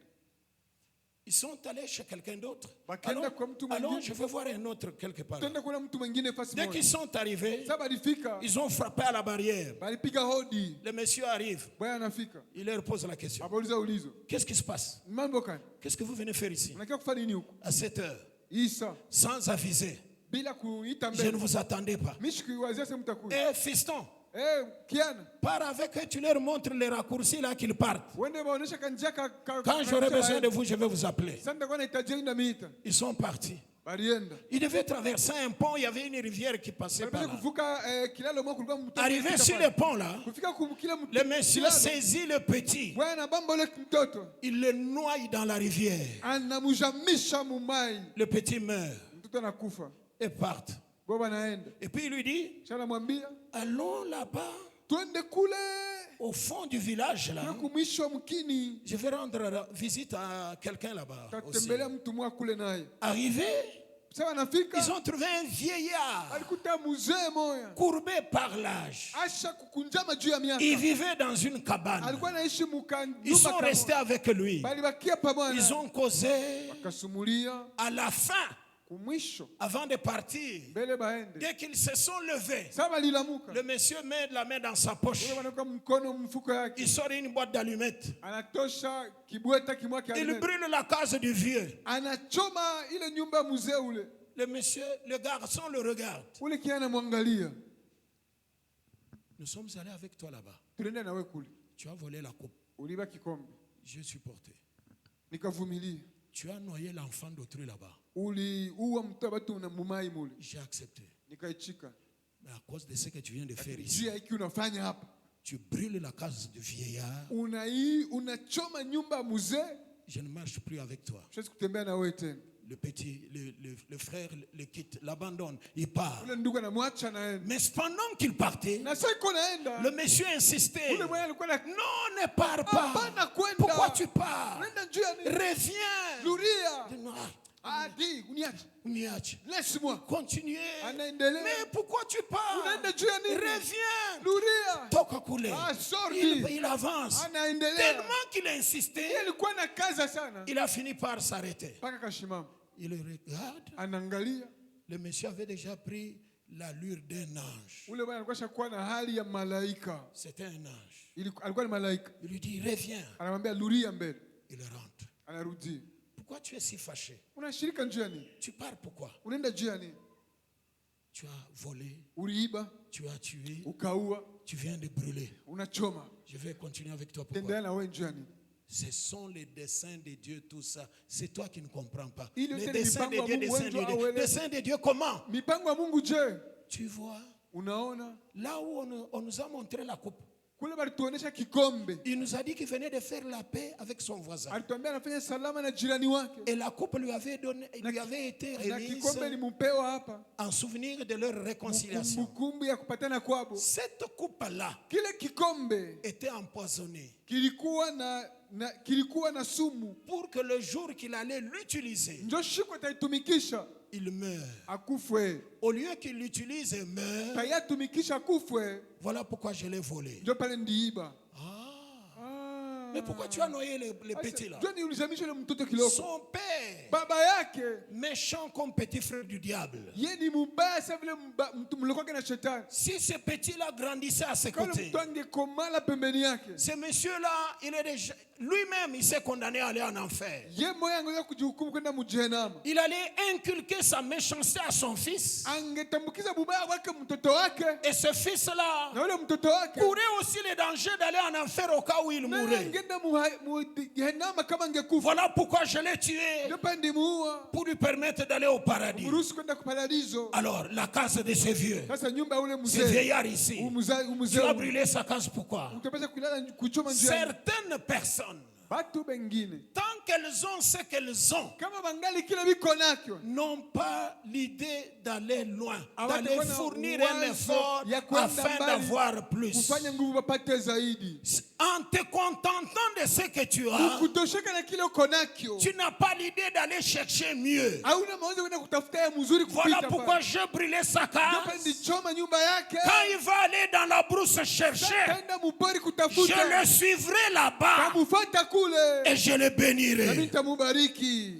Ils sont allés chez quelqu'un d'autre. Bakenda kwa mtu Allons, mwingine. je veux voir un autre quelque part. Twende kuna mtu mwingine fasi Dès moja. qu'ils sont arrivés, Sasa balifika, ils ont frappé à la barrière. balipiga hodi, Le monsieur arrive. bwana anafika, Il leur pose la question. abauliza ulizo, Qu'est-ce qui se passe? mambo gani? Qu'est-ce que vous venez faire ici? Unakia kufanya nini huko? À cette heure, Isa sans aviser. bila kuita Je ne mbele. vous attendais pas. Mimi sikuwazia sema mtakuja. Eh, fiston, Kiana, pars avec eux, tu leur montres les raccourcis là qu'ils partent. wende baonesha kanjia Quand j'aurai besoin de vous, je vais vous appeler. Sasa nitakuwa nahitaji na miita. Ils sont partis. Balienda. Ils devaient traverser un pont, il y avait une rivière qui passait par Balipenda là. kuvuka kilalo moja kulikuwa mto. Arrivé sur le pont là, Kufika kile mto. le monsieur saisit le petit. Bwana bamba ule mtoto. Il le noie dans la rivière. Anamujamisha mumai. Le petit meurt Mtoto anakufa. et part. Baba naenda. Et puis il lui dit, Shala mwambia, allons là-bas, twende kule. au fond du village là. Kuna kumwisho mkini. Je vais rendre visite à quelqu'un là-bas aussi. Tatembelea mtu mwa kule naye. Arrivé, Sasa anafika. ils ont trouvé un vieillard Alikuta mzee moya. courbé par l'âge. Asha kukunjama juu ya miaka. Il vivait dans une cabane. Alikuwa anaishi mukanyumba. Ils sont restés avec lui. Balibakia pamoja. Ils ont causé. Wakasumulia À la fin, kumwisho. avant de partir, Mbele baende. dès qu'ils se sont levés, Sasa balilamuka. le monsieur met la main dans sa poche. Ule wanaweka mkono mfuko yake. Il sort une boîte d'allumettes. Anatosha kibweta kimwa Il kia. brûle la case du vieux. Anachoma ile nyumba ya mzee ule. Le monsieur, le garçon le regarde. Ule kiana mwangalia. Nous sommes allés avec toi là-bas. Tulienda nawe kule. Tu as volé la coupe. Uliba kikombe. J'ai supporté. Nikavumilia. Tu as noyé l'enfant d'autrui là-bas. Uliua mtoto watu na mumai mule. J'ai accepté. Nikaichika. Mais à cause de ce que tu viens de faire Juu ici, ya hiki unafanya hapa. tu brûles la case du vieillard. Unachoma nyumba ya mzee. Je ne marche plus avec toi. Siwezi kutembea na wewe tena. Le petit, le frère le quitte, l'abandonne, il part. Ule ndugu anamwacha naenda. Mais pendant qu'il partait, Na sasa iko naenda. le monsieur insistait. Ule mwenye alikuwa na Non, ne pars pas. hapana kwenda. Pourquoi tu pars? Unaenda juu ya nini? Reviens. Luria. Non, Adi, uniache. Miache. Laisse-moi. Continuez. Anaendelea. Mais pourquoi tu pars? Unaenda juu ya nini? Reviens. Luria. Toka kule. Sorti. Il avance. Anaendelea. Tellement qu'il a insisté, Yeye alikuwa na kaza sana. il a fini par s'arrêter. Mpaka kashimama. Il regarde. Anaangalia. Le monsieur avait déjà pris l'allure d'un ange. Ule bwana alikuwa shakuwa na hali ya malaika. C'était un ange. Alikuwa ni malaika. Il lui dit, reviens. Anamwambia luria mbele. Il rentre. Anarudi. Pourquoi tu es si fâché? Unashirika njia nini? Tu pars pourquoi? Unaenda njia nini? Tu as volé, Uliiba, tu as tué, ukaua, tu viens de brûler. unachoma. Je vais continuer avec toi. Tendea Pourquoi? na wewe njia nini? Ce sont les desseins de Dieu, tout ça. C'est toi qui ne comprends pas. Il Les était desseins mipango de Dieu, ya Mungu desseins de wengi Dieu. awele. Desseins de Dieu comment? Mipango ya Mungu je? Tu vois, Unaona? là où on nous a montré la coupe, Kule balituonesha kikombe. il nous a dit qu'il venait de faire la paix avec son voisin. Alituambia anafanya salama na jirani wake. Et la coupe lui avait été Na remise kikombe limupewa hapa. en souvenir de leur réconciliation. Mukumbu ya kupatana kwabo. Cette coupe-là Kile kikombe était empoisonnée kilikuwa na sumu. pour que le jour qu'il allait l'utiliser, Njo shiko taitumikisha il meurt. akufwe. Au lieu qu'il l'utilise et meurt, Tayatumikisha akufwe. voilà pourquoi je l'ai volé. Njo pale ndiiba. Mais pourquoi tu as noyé les petits là? Joni ulizamisha le mtoto kiloko. Son père, Baba yake méchant comme petit frère du diable. ye ni mubaya sa vile mtu mloko na shetani. Si ce petit-là grandissait à ses Kale côtés, mtu angekomala pembeni yake. ce monsieur-là, il est déjà lui-même, il s'est condamné à aller en enfer. Ye moyo angeweza kujihukumu kwenda mjehanamu. Il allait inculquer sa méchanceté à son fils. Angetambukiza bubaya wake mtoto wake. Et ce fils-là Na yule mtoto wake courait aussi le danger d'aller en enfer au cas où il naye mourait. angeenda mjehanamu kama angekufa. Voilà pourquoi je l'ai tué, Ndio pale ndimuua. pour lui permettre d'aller au paradis. Mruhusu kwenda kwa paradiso. Alors, la case de ces vieux, Sasa nyumba ya ule ces mzee. vieillards ici, tu as Umzee. brûlé sa case, pourquoi? Utapaswa kulala kuchoma njia. Certaines personnes, Batu bengine tant qu'elles ont ce qu'elles ont, kama bangali kile biko nakyo n'ont pas l'idée d'aller loin, Hawatakuwa d'aller na fournir un uwezo effort ya kwenda afin mbali, d'avoir plus. kufanya nguvu bapate zaidi. En te contentant de ce que tu as, Kutosheka na kile uko nakyo. tu n'as pas l'idée d'aller chercher mieux. Hauna mawazo kwenda kutafuta ya mzuri Voilà kupita pourquoi pale. j'ai brûlé sa Ndio pale case. ndichoma nyumba yake. Quand il va aller dans la brousse chercher, Kaenda mupori je kutafuta. le suivrai là-bas Kamufata kule. et je le Na bénirai. nitamubariki.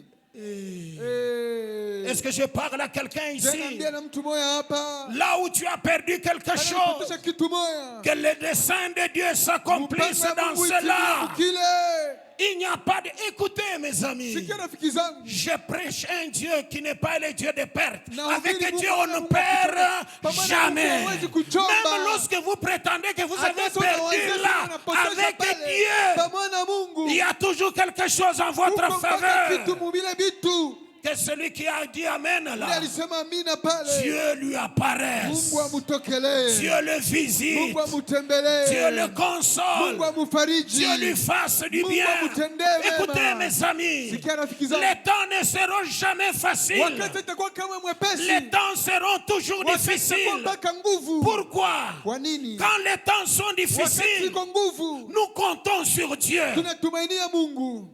Est-ce que je parle à quelqu'un ici? Naambia na mtu moya hapa. Là où tu as perdu quelque chose, Anapotosha kitu moya. que le dessein de Dieu s'accomplisse Mpango wa dans Mungu cela. itimie kile. Il n'y a pas de... Écoutez mes amis, Sikia rafiki zangu. je prêche un Dieu qui n'est pas le Dieu de perte. Na Avec uhubiri Dieu Mungu on ne Mungu perd pamoja na jamais. Mungu hawezi kuchomba. Même lorsque vous prétendez que vous avez Hata perdu unaweza là, unapoteza avec pale. Dieu, Pamoja na Mungu. il y a toujours quelque chose en votre Uko mpaka kitu faveur. mubile bitu. Que celui qui a dit Amen Ndiye là, alisema amina pale. Dieu lui apparaisse. Mungu amutokelee. Dieu le visite. Mungu amutembelee. Dieu le console. Mungu amufariji. Dieu lui fasse du Mungu bien. amutendee Écoutez mema. mes amis, Sikia rafiki zangu. les temps ne seront jamais faciles. Wakati itakuwa kama mwepesi. Les temps seront toujours Wakati itakuwa difficiles. mpaka nguvu. Pourquoi? Kwa nini? Quand les temps sont Wakati difficiles, iko nguvu. nous comptons sur Dieu. Tunatumainia Mungu.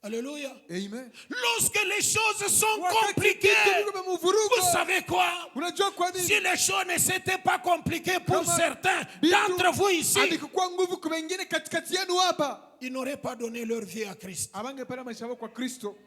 Alléluia. Amen. Lorsque les choses sont Wakati compliquées, vitu viko vimevuruga. vous savez quoi? Unajua kwa nini? Si les choses ne s'étaient pas compliquées pour Kama certains vitu d'entre vous ici, havikuwa nguvu kwa wengine katikati yenu hapa. ils n'auraient pas donné leur vie à Christ. Abangepata maisha yao kwa Kristo.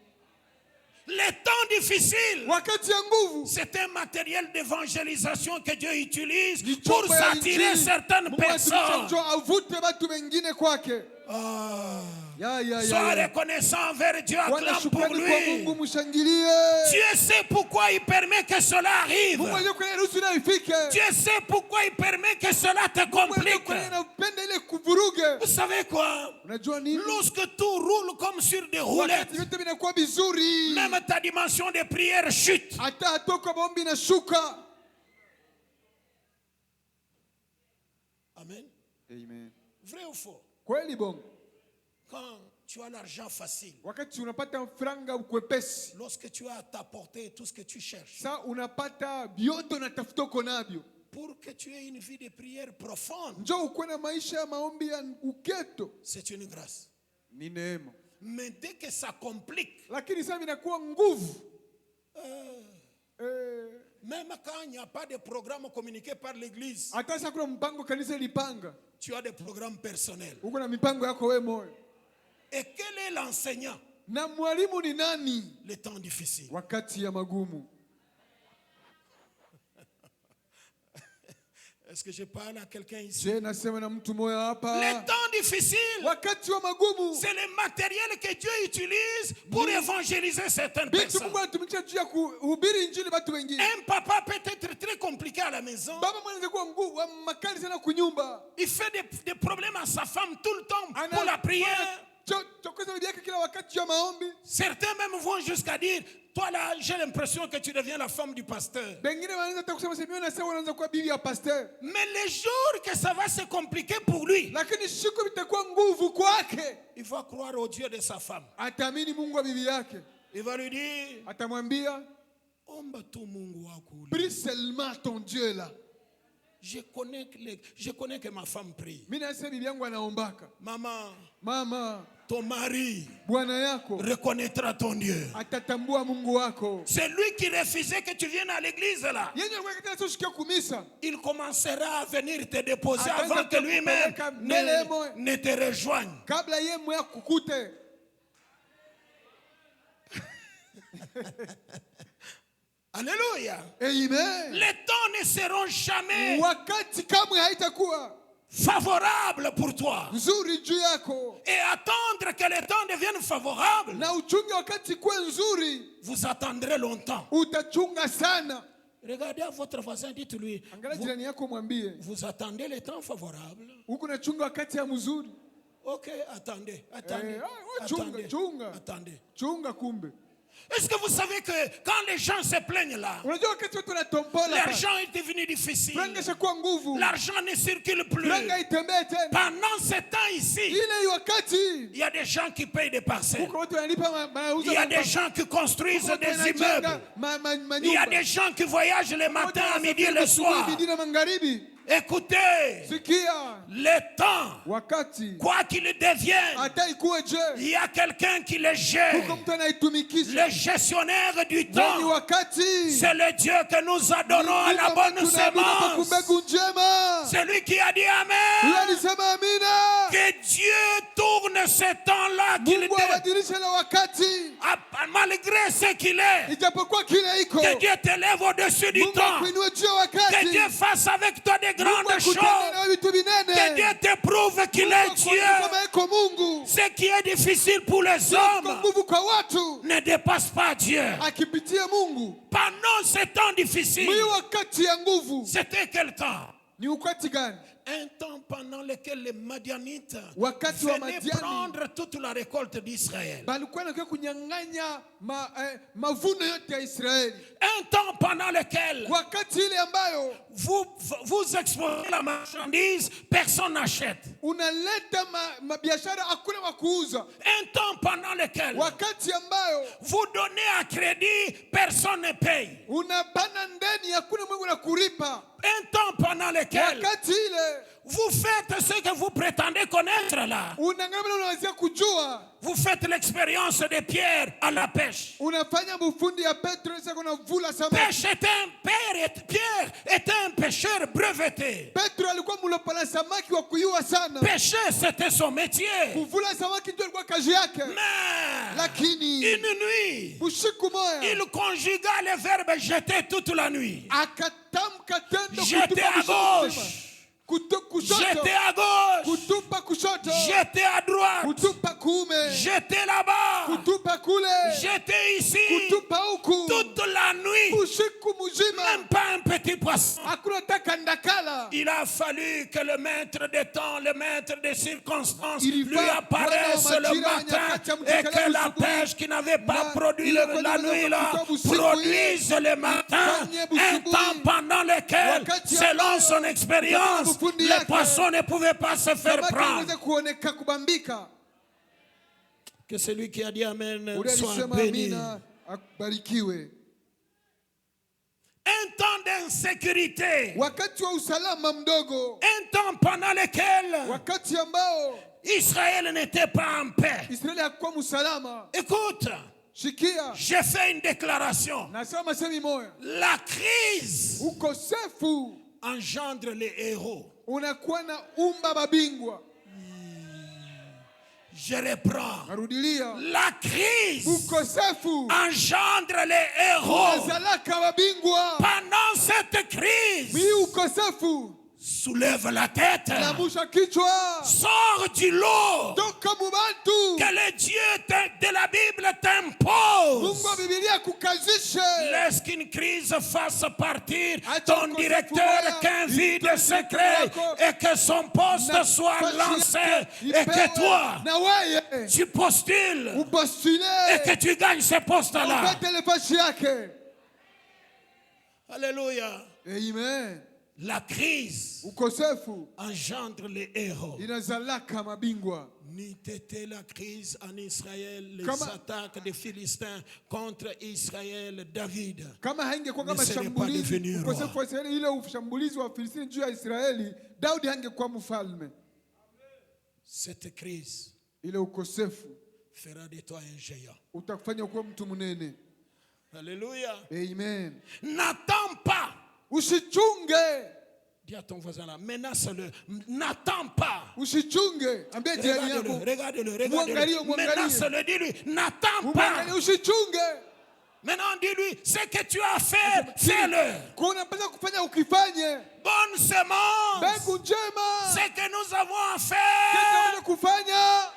Les temps difficiles, Wakati ya nguvu. c'est un matériel d'évangélisation que Dieu utilise Ni pour chombo ya s'attirer injili. certaines Mungu anatumia personnes. njoo avute watu wengine kwake. Ah. Ya. Sois reconnaissant envers Dieu, acclame Bwana, pour shukrani kwa Mungu, lui. mshangilie. Dieu sait pourquoi il permet que cela arrive. Mungu ajue kwa nini ruhusu na ifike. Dieu sait pourquoi il permet que cela te Mungu ajue complique. kwa nini anapenda ile kuvuruge. Vous savez quoi? Unajua nini? Lorsque tout roule comme sur des Wakati roulettes, vyote vinakuwa vizuri. même ta dimension de prière chute. Hata hatoka maombi na shuka. Amen. Amen. Vrai ou faux? Kweli bongo. Quand tu as l'argent facile, Wakati unapata franga ukwepesi. lorsque tu as à ta portée tout ce que tu cherches, Sa unapata vyote unatafuta uko navyo. pour que tu aies une vie de prière profonde, Njoo ukuwe na maisha ya maombi ya uketo. c'est une grâce. Ni neema. Mais dès que ça complique, Lakini sasa vinakuwa nguvu. même quand il n'y a pas de programme communiqué par l'église, Hata sasa kuna mpango kanisa ilipanga. tu as des programmes personnels. Uko na mipango yako wewe moyo. Et quel est l'enseignant? Na mwalimu ni nani? Les temps difficiles. Wakati ya magumu. Est-ce que je parle à quelqu'un ici? Je nasema na mtu moyo hapa. Les temps difficiles, Wakati wa magumu. c'est le matériel que Dieu utilise pour évangéliser certaines Bitu personnes. Mungu anatumikisha juu ya kuhubiri injili watu wengine. Un papa peut être très compliqué à la maison. Baba mwanaweza kuwa nguvu makali sana kunyumba. Il fait des problèmes à sa femme tout le temps pour la prière. anachokoza bibi yake kila wakati ya maombi. Certains même vont jusqu'à dire, toi là, j'ai l'impression que tu deviens la femme du pasteur. Bengine wanaanza hata kusema sema na sasa wanaanza kuwa bibi ya pasteur. Mais les jours que ça va se compliquer pour lui, Lakini siku itakuwa nguvu kwake. il va croire au Dieu de sa femme. Ataamini Mungu wa bibi yake. Il va lui dire, Atamwambia, omba tu Mungu wako. prie seulement ton Dieu là. Je connais que ma femme prie. Mimi nasema bibi yangu anaombaka. Mama, ton mari bwana yako reconnaîtra ton Dieu. atatambua Mungu wako. C'est lui qui refusait que tu viennes à l'église là. Yeye alikuwa akitaka tushikie kumisa. Il commencera à venir te déposer avant Ataanza que lui-même kupeleka ne te rejoigne. Kabla yeye mwe kukute. Alléluia. Amen. Les temps ne seront jamais Wakati kamwe haitakuwa favorables pour toi. nzuri juu yako. Et attendre que les temps deviennent favorables, Na uchunge wakati kuwe nzuri, vous attendrez longtemps. utachunga sana. Regardez à votre voisin, dites-lui, Angalia jirani yako mwambie, vous attendez les temps favorables. huko nachunga wakati ya mzuri. Ok, attendez. Chunga. Attendez. Chunga kumbe. Est-ce que vous savez que quand les gens se plaignent là, Unajua wakati watu wanatombola, l'argent est devenu difficile. franga shakuwa nguvu. L'argent ne circule plus. Franga itembee tena. Pendant ce temps ici, Ile wakati il y a des gens qui payent des parcelles. huko watu wanalipa Il y a des gens qui construisent des immeubles. Il y a des gens qui voyagent le matin, à midi et le soir. Écoutez, le temps, wakati quoi qu'il devienne, hata ikuwe je, il y a quelqu'un qui le gère. huko mtu anaitumikisha. Le gestionnaire du Ni temps, wakati c'est le Dieu que nous adorons à la bonne semence. C'est lui qui a dit Amen. Que Dieu tourne ce temps-là, malgré ce qu'il est. Que Dieu t'élève au-dessus du temps. Que Dieu fasse avec toi des grandes choses. Que Dieu te prouve qu'il est Dieu. Ce qui est difficile pour les hommes ne dépasse pas Dieu. Pendant ce temps difficile, c'était quel temps? Un temps pendant lequel les Madianites venaient prendre toute la récolte d'Israël. Un temps pendant lequel vous exposez la marchandise, personne n'achète. Un temps pendant lequel vous donnez à crédit, personne ne paye. Un temps pendant lequel vous faites ce que vous prétendez connaître là. Vous faites l'expérience de Pierre à la pêche. Pierre était un pêcheur breveté. Pêcher, c'était son métier. Mais une nuit, il conjugua le verbe jeter toute la nuit. Jeter à gauche. Jeter à gauche, jeter à droite, jeter là-bas, jeter ici, toute la nuit, même pas un petit poisson. Il a fallu que le maître des temps, le maître des circonstances lui apparaisse le matin et que la pêche qui n'avait pas produit la nuit là produise le matin, un temps pendant lequel, selon son expérience, les poissons ne pouvaient pas se faire prendre. Que celui qui a dit Amen soit béni. Un temps d'insécurité. Un temps pendant lequel Israël n'était pas en paix. Écoute, j'ai fait une déclaration. La crise engendre les héros. Je reprends. La crise engendre les héros. Pendant cette crise, Soulève la tête. Lamusha kichwa. Sors du lot Toka mubantu. que le Dieu de la Bible Mungu t'impose. wa Biblia kukazishe. Laisse qu'une crise fasse partir Acha ton ukosefu directeur, wako, qu'un vide itoe secret wako, et que son poste na soit nafasi lancé yake et que ipewe. toi, Na weye tu postules upostule. et que tu gagnes ce poste-là. Upate nafasi yake. Alléluia. Amen. La crise Ukosefu engendre les héros. inazalaka mabingwa. N'eût été la crise en Israël, les Kama- attaques des Philistins contre Israël, David. Kama haingekuwa kama Ne serait pas shambulizi, devenu roi. ukosefu wa Israeli, ile ushambulizi wa Filistini juu ya Israeli, Daudi hangekuwa mfalme. Cette crise Ile ukosefu fera de toi un géant. utakufanya kuwa mtu mnene. Alléluia. Amen. N'attends pas. Usichunge, Dis à ton voisin là, menace-le. N'attends pas. usichunge. Ambia jirani yako, Regarde-le. Mwangalie. Menace-le, dis-lui, n'attends pas. umwangalie, usichunge. Maintenant, dis-lui, ce que tu as fait, fais-le. Kwa unapaswa kufanya ukifanye. Bonne semence. Mbegu njema. Ce que nous avons à Kitu faire. unaweza kufanya.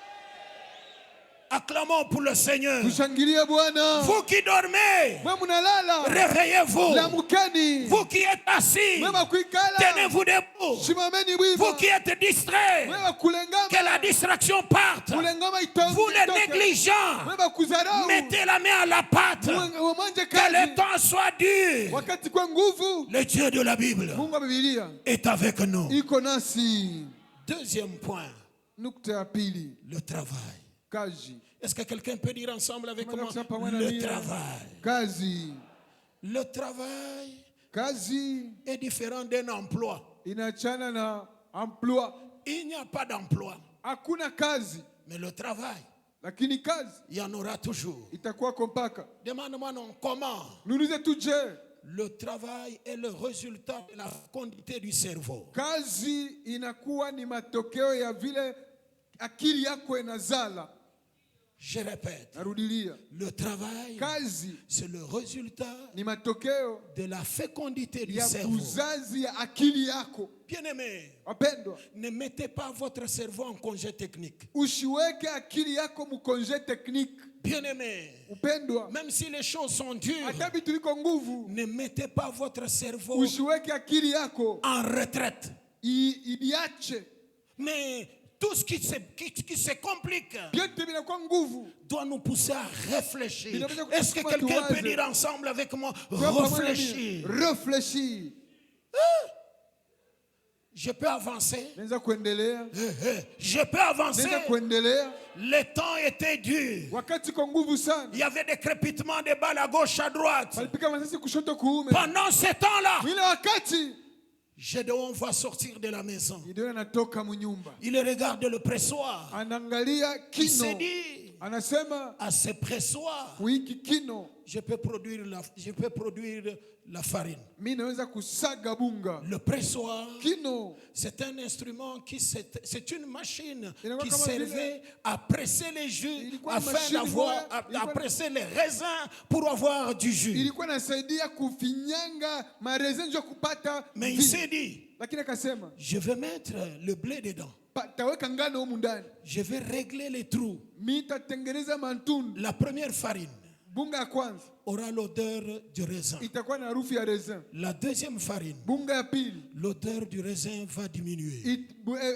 Acclamons pour le Seigneur. Tushangilie Bwana. Vous qui dormez, Mwe mnalala, réveillez-vous. lamukeni. Vous qui êtes assis, Mwe kuikala, tenez-vous debout. simameni Vous wima. qui êtes distraits, Mwe kulengama, que la distraction parte. kulengama itoke. Vous les négligents, Mwe kuzarau. mettez la main à la pâte. Mwanje Que le kazi. temps soit dur. Wakati kwa nguvu, Le Dieu de la Bible Mungu wa Biblia est avec nous. iko nasi. Deuxième point, Nukta ya pili, le travail. kazi. Est-ce que quelqu'un peut dire ensemble avec moi Pamoja le mia. travail? Kazi. Le travail Kazi est différent d'un emploi. inachana na emploi. Il n'y a pas d'emploi, Hakuna kazi, mais le travail, lakini kazi il y en aura toujours. itakuwa kompaka. Demande-moi non, comment? Nunuze tuje. Le travail est le résultat de la fécondité du cerveau. Kazi inakuwa ni matokeo ya vile akili yako inazala. Je répète, Narudilia, le travail, kazi c'est le résultat ni matokeo de la fécondité du ya cerveau. uzazi ya akili yako. Bien-aimés, Wapendwa, ne mettez pas votre cerveau en congé technique. usiweke akili yako mkonje tekniki. Bien-aimés, Upendwa, même si les choses sont dures, hata vitu viko nguvu, ne mettez pas votre cerveau usiweke akili yako en retraite. idiache. Mais tout ce qui se complique Vyote vinakuwa nguvu. doit nous pousser à réfléchir. Vinaweza Est-ce que kutuma quelqu'un peut tuwaze. dire ensemble avec moi, Kwa pamoja mimi, réfléchir? Réfléchir. Je peux avancer. Naweza kuendelea. Je peux avancer. Naweza kuendelea. Le temps était dur. Wakati kwa nguvu sana. Il y avait des crépitements de balles à gauche, à droite. Walipika masasi kushoto kuume. Pendant ce temps-là, Ile wakati Gédéon va sortir de la maison. Gideon anatoka munyumba. Il regarde le pressoir. Anaangalia Il se kino. dit, Anasema à ce pressoir, wiki kino je peux produire la farine. mimi naweza kusaga bunga. Le pressoir, Kino c'est un instrument c'est une machine Il qui comme servait à presser les jus Ilikuwa afin machine d'avoir, moja, à ilikuwa- presser les raisins pour avoir du jus. ilikuwa nasaidia kufinyanga marezenjo kupata Mais il vino. s'est dit, Lakini akasema je vais mettre le blé dedans. taweka ngano humu ndani. Je vais régler les trous. Mitatengeneza mantundu. La première farine Bunga ya kwanza aura l'odeur du raisin. itakuwa na harufu ya raisin. La deuxième farine, Bunga ya pili l'odeur du raisin va diminuer.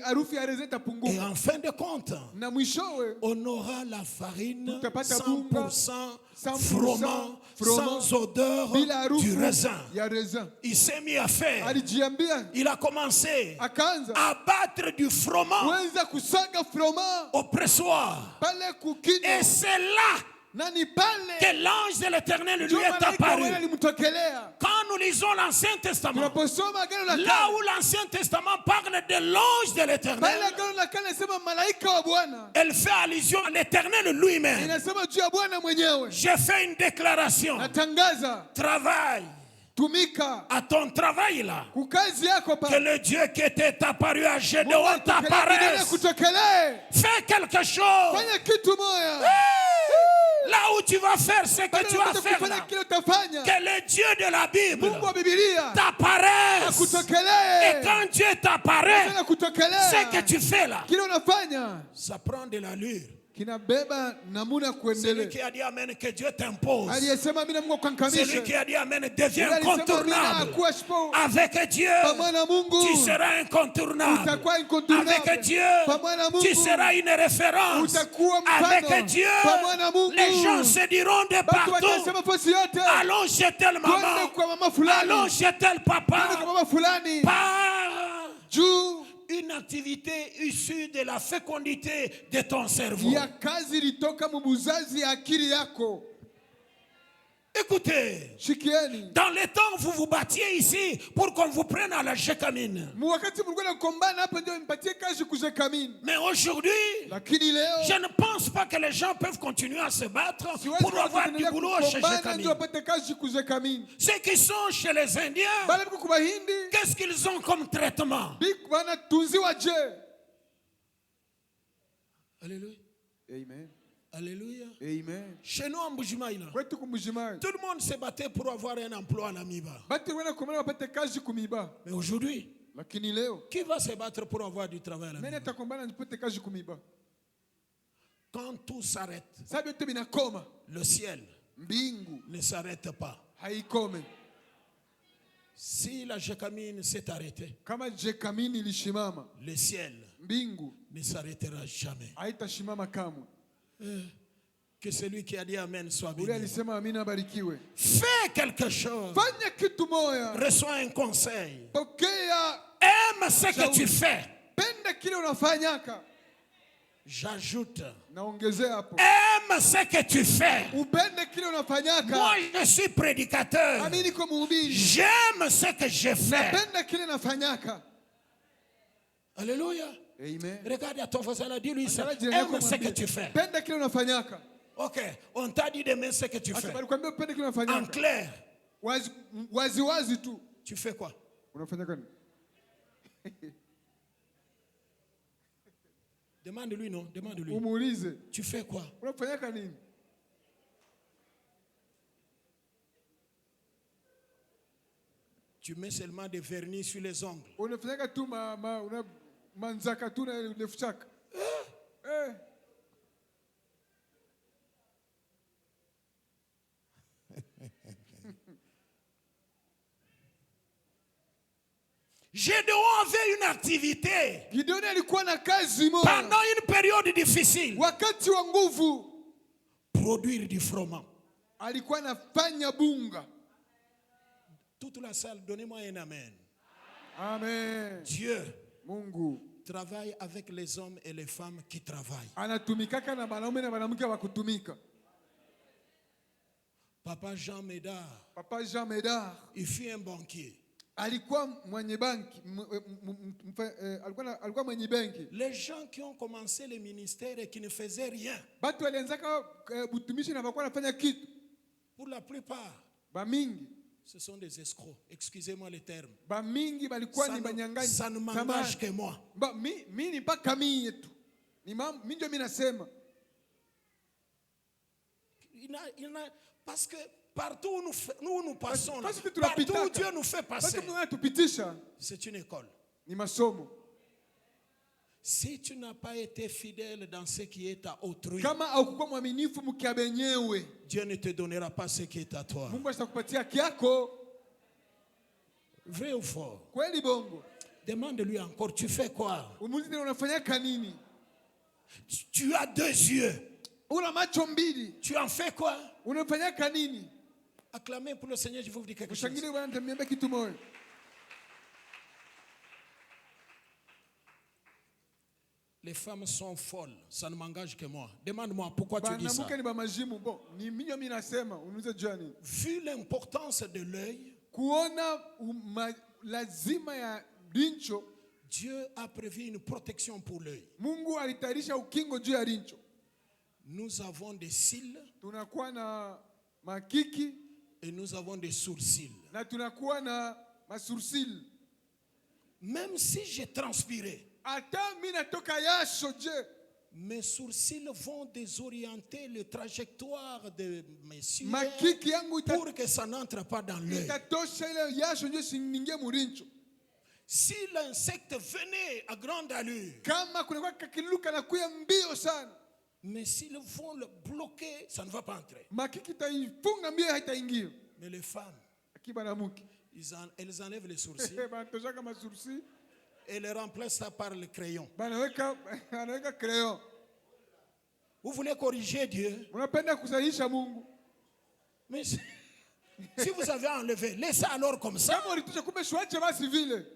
harufu ya raisin Et itapunguka. en fin de compte, Na mwishowe on aura la farine Tutapata 100% 100% froment, froment, sans odeur bila du harufu raisin. ya raisin. Il s'est mis à faire. Alijiambia, Il a commencé akaanza à battre du froment kuweza kusaga froma au pressoir. pale kukino. Et c'est là Nani pale que l'ange de l'Éternel lui ndio est malaika apparu. wale alimtokelea. Quand nous lisons l'Ancien Testament, Tunaposoma agano la là où kale, l'Ancien Testament parle de l'ange de pale l'Éternel, agano la kale inasema malaika wa Bwana, elle fait allusion à l'Éternel lui-même. inasema juu ya Bwana mwenyewe. J'ai fait une déclaration. Natangaza, Travaille tumika à ton travail là. kukazi yako Que pale. le Dieu qui était apparu à Mungu Gédéon atukelee, t'apparaisse. kutokelee. Fais quelque chose. Fanya kitu moya. là où tu vas faire ce que Pale tu vas unapata faire kufanya là, kile utafanya. que le Dieu de la Bible Mungu wa Biblia t'apparaisse. Et akutokelee. quand Dieu t'apparaît, Tena kutokelea. ce que tu fais là, Kile unafanya ça prend de l'allure. kinabeba namuna Celui kuendelea. qui a dit Amen, que Dieu t'impose. Aliyesema amina Mungu Celui akankamisha. qui a dit Amen devient Yule alisema amina incontournable. akuwa shipo. Avec Dieu, Pamoja na Mungu tu seras incontournable. utakuwa incontournable. Avec Dieu, Pamoja na Mungu tu seras une référence. utakuwa mfano. Avec Dieu, Pamoja na Mungu les gens se diront de watu watasema partout, fasi yote. allons chez telle Twende maman, kwa mama fulani. allons chez tel Twende kwa papa, mama fulani. par Juu une activité issue de la fécondité de ton cerveau. ya kazi ilitoka mubuzazi ya akili yako. Écoutez, Shikieni. dans les temps vous vous battiez ici pour qu'on vous prenne à la Jekamine. Wakati mlikuwa nakombana hapa ndio mpatie kazi kuzekamini. Mais aujourd'hui, Lakini leo je ne pense pas que les gens peuvent continuer à se battre siwezi pour avoir du kuendelea boulot chez kukombana ndio Jekamine. wapate kazi kuzekamini. Ceux qui sont chez les Indiens, Bale biko kwa Bahindi qu'est-ce qu'ils ont comme traitement? biko wanatunziwa je? Alléluia. Amen. Alléluia. Amen. Chez nous en Bujimaïla, Kwetu kumujimai. tout le monde se battait pour avoir un emploi à la Miba. Bati wana komana wapate kazi kumiba. Mais aujourd'hui, Lakini leo qui va se battre pour avoir du travail à la nani Miba? atakombana nipate kazi kumiba? Quand tout s'arrête, Sababu yote binakoma. le ciel Mbingu ne s'arrête pas. haikome. Si la Jekamine s'est arrêtée, Kama jekamini ilishimama, le ciel mbingu ne s'arrêtera jamais. haitashimama kamwe. Que celui qui a dit Amen soit Ule béni. alisema amina abarikiwe. Fais quelque chose. Fanya kitu moya. Reçois un conseil. Pokea, Aime ce que tu fais. penda kile unafanyaka. J'ajoute. Naongezea hapo. Aime ce que tu fais. Upende kile unafanyaka. Moi, je suis prédicateur. Mimi niko mhubiri. J'aime ce que je fais. Penda kile nafanyaka. Alléluia. Amen. Regarde à ton voisin, dis-lui ça. Angalia jirani yako Aime ce que mwambie, tu fais. penda kile unafanyaka. Ok, on t'a dit d'aimer ce que tu fais. Alikwambia upende kile En unafanyaka. clair, Wazi wazi tu. tu fais quoi? Unafanyaka nini? Demande-lui, non? Demande-lui. Umuulize. Tu fais quoi? Unafanyaka nini? Tu mets seulement des vernis sur les ongles. Unafanyaka tu una manzaka tu na ndefu chaka. Eh. Gédéon avait une activité Gideoni alikuwa na kazi moja. pendant une période difficile. Wakati wa nguvu Produire du froment. alikuwa anafanya bunga. Toute la salle, donnez-moi un amen. Amen. Dieu Mungu travaille avec les hommes et les femmes qui travaillent. anatumikaka na wanaume na wanawake wa kutumika. Papa Jean Médard, Papa Jean Médard il fut un banquier. alikuwa mwenye banki, alikuwa mwenye benki. Les gens qui ont commencé les ministères et qui ne faisaient rien, Batu walianzaka butumishi na wakuwa nafanya kitu. pour la plupart, Bamingi, ce sont des escrocs. Excusez-moi le terme. bamingi balikuwa ni banyang'anyi. Ça ne m'engage que moi. Mi ni mpaka mimi yetu. Mi ndio mimi nasema. Parce que partout où nous passons, Parce que partout où tunapitaka. Dieu nous fait Basi passer, Mungu anatupitisha c'est une école. ni masomo. Si tu n'as pas été fidèle dans ce qui est à autrui, Kama haukuwa mwaminifu mkia benyewe, Dieu ne te donnera pas ce qui est à toi. Mungu atakupatia kiako. Vrai ou faux? Kweli bongo. Demande-lui encore, tu fais quoi? Umuulize unafanyaka nini? Tu as 2 yeux. Una macho mbili. Tu en fais quoi? Unafanyaka nini? Acclamez pour le Seigneur, je vais vous dire quelque chose. Ushangilie Bwana, nitamwambia kitu moja. Les femmes sont folles, ça ne m'engage que moi. Demande-moi pourquoi tu dis ça. Banamuke ni bamajimu. Bon, ni mimi nasema, uniulize jua nini? Vu l'importance de l'œil, Kuona lazima ya rincho, Dieu a prévu une protection pour l'œil. Mungu alitayarisha ukingo juu ya rincho. Nous avons des cils Tunakuwa na makiki et nous avons des sourcils. na tunakuwa na masursil. Même si j'ai transpiré, Hata mimi natoka yasho je, Mes sourcils vont désorienter le trajectoire de mes yeux Makiki yangu pour que ça n'entre pas dans l'œil. itatosha ile jasho ndio siningie murincho. Si l'insecte venait à grande allure, Kama kuna kakiluka na kuya mbio sana, mais s'ils vont le bloquer, ça ne va pas entrer. makiki taifunga mbio haitaingia. Mais les femmes, Akibanamuki elles enlèvent les sourcils banatosha kama sursi, et les remplacent ça par le crayon. banaweka crayon. Vous voulez corriger Dieu, Unapenda kusahihisha Mungu. mais si vous avez enlevé, laissez alors comme ça. Kama ulitosha kumbe shwache basi vile.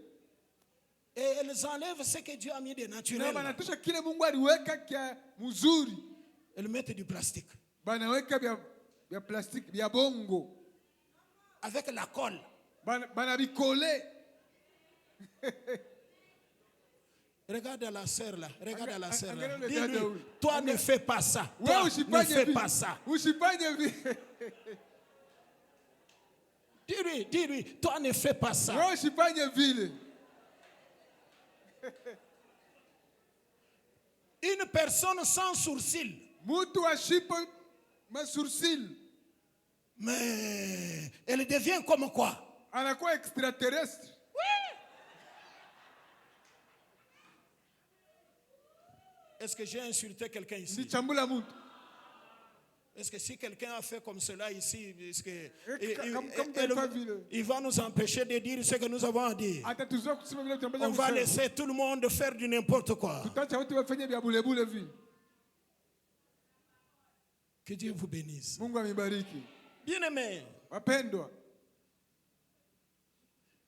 Et elles enlèvent ce que Dieu a mis de Na naturel. banatosha kile Mungu aliweka kia mzuri. Elles mettent du plastique. Banaweka vya plastiki vya bongo. Avec la colle. Banabikole. Regarde la sœur là. Regarde la sœur là. Regarde le Dis-lui, gars, oui. toi ne fais pas ça. Ouais, Toi ne usifanye fais vile. pas ça. Usifanye vile. Dis-lui, toi ne fais pas ça. Wewe usifanye vile. Une personne sans sourcils, Mtu ashipo masursil mais elle devient comme quoi? anakuwa extraterrestre. Est-ce que j'ai insulté quelqu'un ici? Nichambula mtu. Est-ce que si quelqu'un a fait comme cela ici, est-ce que il va nous empêcher de dire ce que nous avons à dire? Atatuzoea kusema vile tunapaswa On va kusema. laisser tout le monde faire du n'importe quoi. Tutaacha watu wafanye vya bule bule vile. Que Dieu vous bénisse. Mungu amibariki. Bien-aimé, Wapendwa,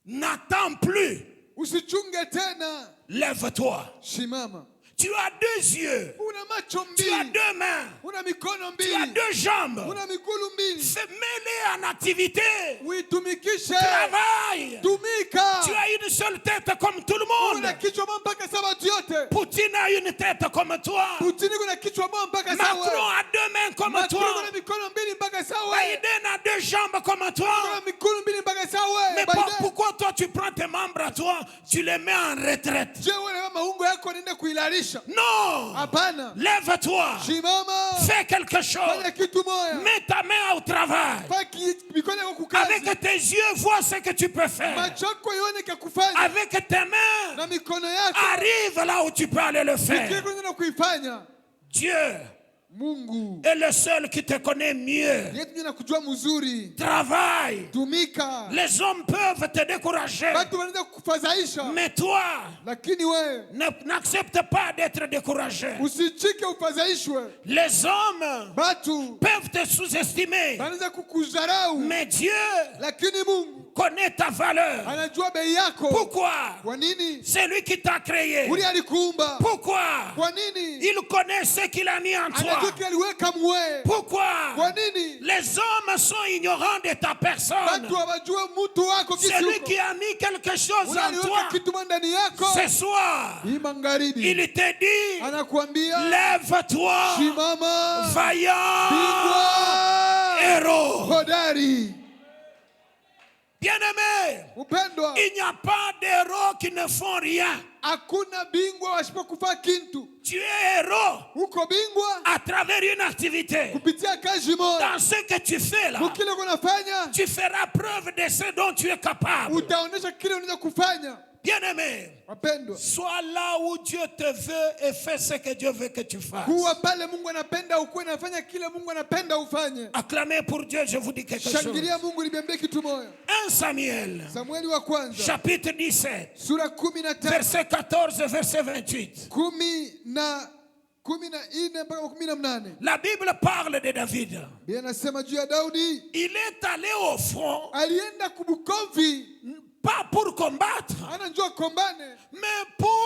n'attends plus. usichunge tena. Lève-toi. Shimama. Tu as deux yeux. Una macho Tu as mbili. deux mains. Una mikono Tu as mbili. deux jambes. Una miguu mbili. Mets-les en activité. Uitumikishe. Travaille. Tumika. Tu as une seule tête comme tout le Una monde. kichwa moja mpaka sawa watu yote. Poutine a une tête comme toi. Putini kuna kichwa moja mpaka sawa. Macron a deux mains comme Macron toi. kuna mikono mbili mpaka sawa. Biden a deux jambes comme toi. Kuna mikono mbili mpaka sawa. Mais Biden. pourquoi toi tu prends tes membres à toi, tu les mets en retraite? Je wewe kama maungo yako nenda kuilarisha. Non. Hapana. Lève-toi. Simama. Fais quelque chose. Fanya kitu moja. Mets ta main au travail. Mikono yako kukazi. Avec tes yeux, vois ce que tu peux faire. Macho yako ione kya kufanya. Avec tes mains, Na mikono yako. arrive là où tu peux aller le faire. Kile kuna kuifanya. Dieu Mungu. est le seul qui te connaît mieux. Yeye tunataka kujua mzuri. Travaille. Tumika. Les hommes peuvent te décourager. Watu wanaweza kukufadhaisha. Mais toi, Lakini wewe n'accepte pas d'être découragé. usichike ufadhaishwe. Les hommes Watu peuvent te sous-estimer. wanaweza kukudharau. Mais Dieu Lakini Mungu connaît ta valeur. anajua bei yako. Pourquoi? Kwa nini? C'est lui qui t'a créé. Uli alikuumba. Pourquoi? Kwa nini? Il connaît ce qu'il a mis en toi. Anajua kile aliweka mwe. Pourquoi? Kwa nini? Les hommes sont ignorants de ta personne. Watu hawajua mtu wako C'est kisi lui uko. qui a mis quelque chose Uli en aliweka toi. kitu ndani yako. Ce soir, Hii magharibi. il te dit, Anakuambia lève-toi, simama. vaillant Bingwa. héros. Hodari. Bien-aimé, Upendwa. il n'y a pas d'héros qui ne font rien. Hakuna bingwa wasipokufa kintu. Tu es héros Uko bingwa à travers une activité. kupitia kazi moja. Dans ce que tu fais là, Mukile kunafanya tu feras preuve de ce dont tu es capable. utaonesha kile unaweza kufanya. Bien-aimé, Wapendwa, sois là où Dieu te veut et fais ce que Dieu veut que tu fasses. kuwa pale Mungu anapenda ukuwe nafanya kile Mungu anapenda ufanye. Acclamez pour Dieu, je vous dis quelque chose. Shangilia Mungu, niambie kitu moja. 1 Samuel, Samueli wa kwanza chapitre 17, sura 13 verset 14, verset 28. 14 mpaka 18. La Bible parle de David. Biblia inasema juu ya Daudi, Il est allé au front, alienda kubukovi, pas pour combattre, ana njoo kombane, mais pour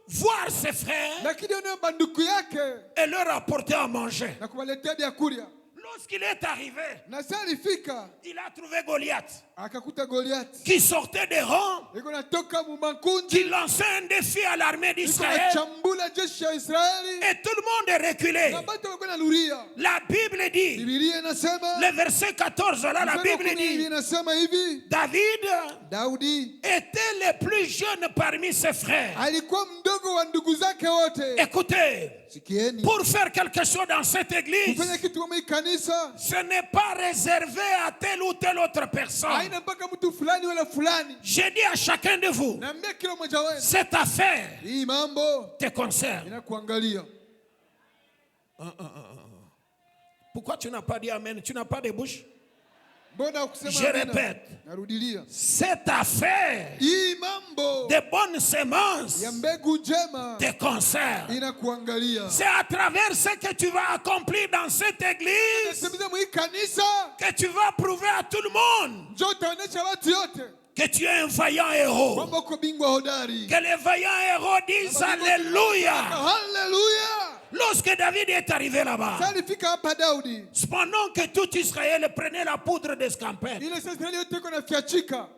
voir ses frères lakini ana banduku yake et leur apporter à manger. na kuwaletea vyakula. lorsqu'il est arrivé, Na saa alifika il a trouvé Goliath akakuta Goliati qui sortait des rangs, iko natoka mu makundi, qui lançait un défi à l'armée iko d'Israël, nachambula jeshi ya Israeli et tout le monde est reculé. na batu walikuwa naluria. La Bible dit, Biblia inasema, le verset 14, là, la mstari wa Bible 10 hivi dit, inasema hivi, David Daudi était le plus jeune parmi ses frères. alikuwa mdogo wa ndugu zake wote. Écoutez, Sikieni, pour faire quelque chose dans cette église, kufanya kitu kama hii kanisa ce n'est pas réservé à telle ou telle autre personne. haina mpaka mtu fulani wala fulani. Je dis à chacun de vous, Naambia kila mmoja wenu, cette affaire hii mambo te concerne. inakuangalia. Pourquoi tu n'as pas dit Amen? Tu n'as pas de bouche? Mbona ukusema Je amina? répète. Narudilia, Cette affaire hii mambo de bonnes semences ya mbegu njema te concerne. inakuangalia. C'est à travers ce que tu vas accomplir dans cette église Nasema hii kanisa que tu vas prouver à tout le monde njoo utaonesha watu yote que tu es un vaillant héros. kwamba uko bingwa hodari. Que les vaillants héros disent Alléluia. Haleluya! Lorsque David est arrivé Sasa là-bas, alifika hapa Daudi, pendant que tout Israël prenait la poudre d'escampette, ile sasa Israeli yote iko nafiachika.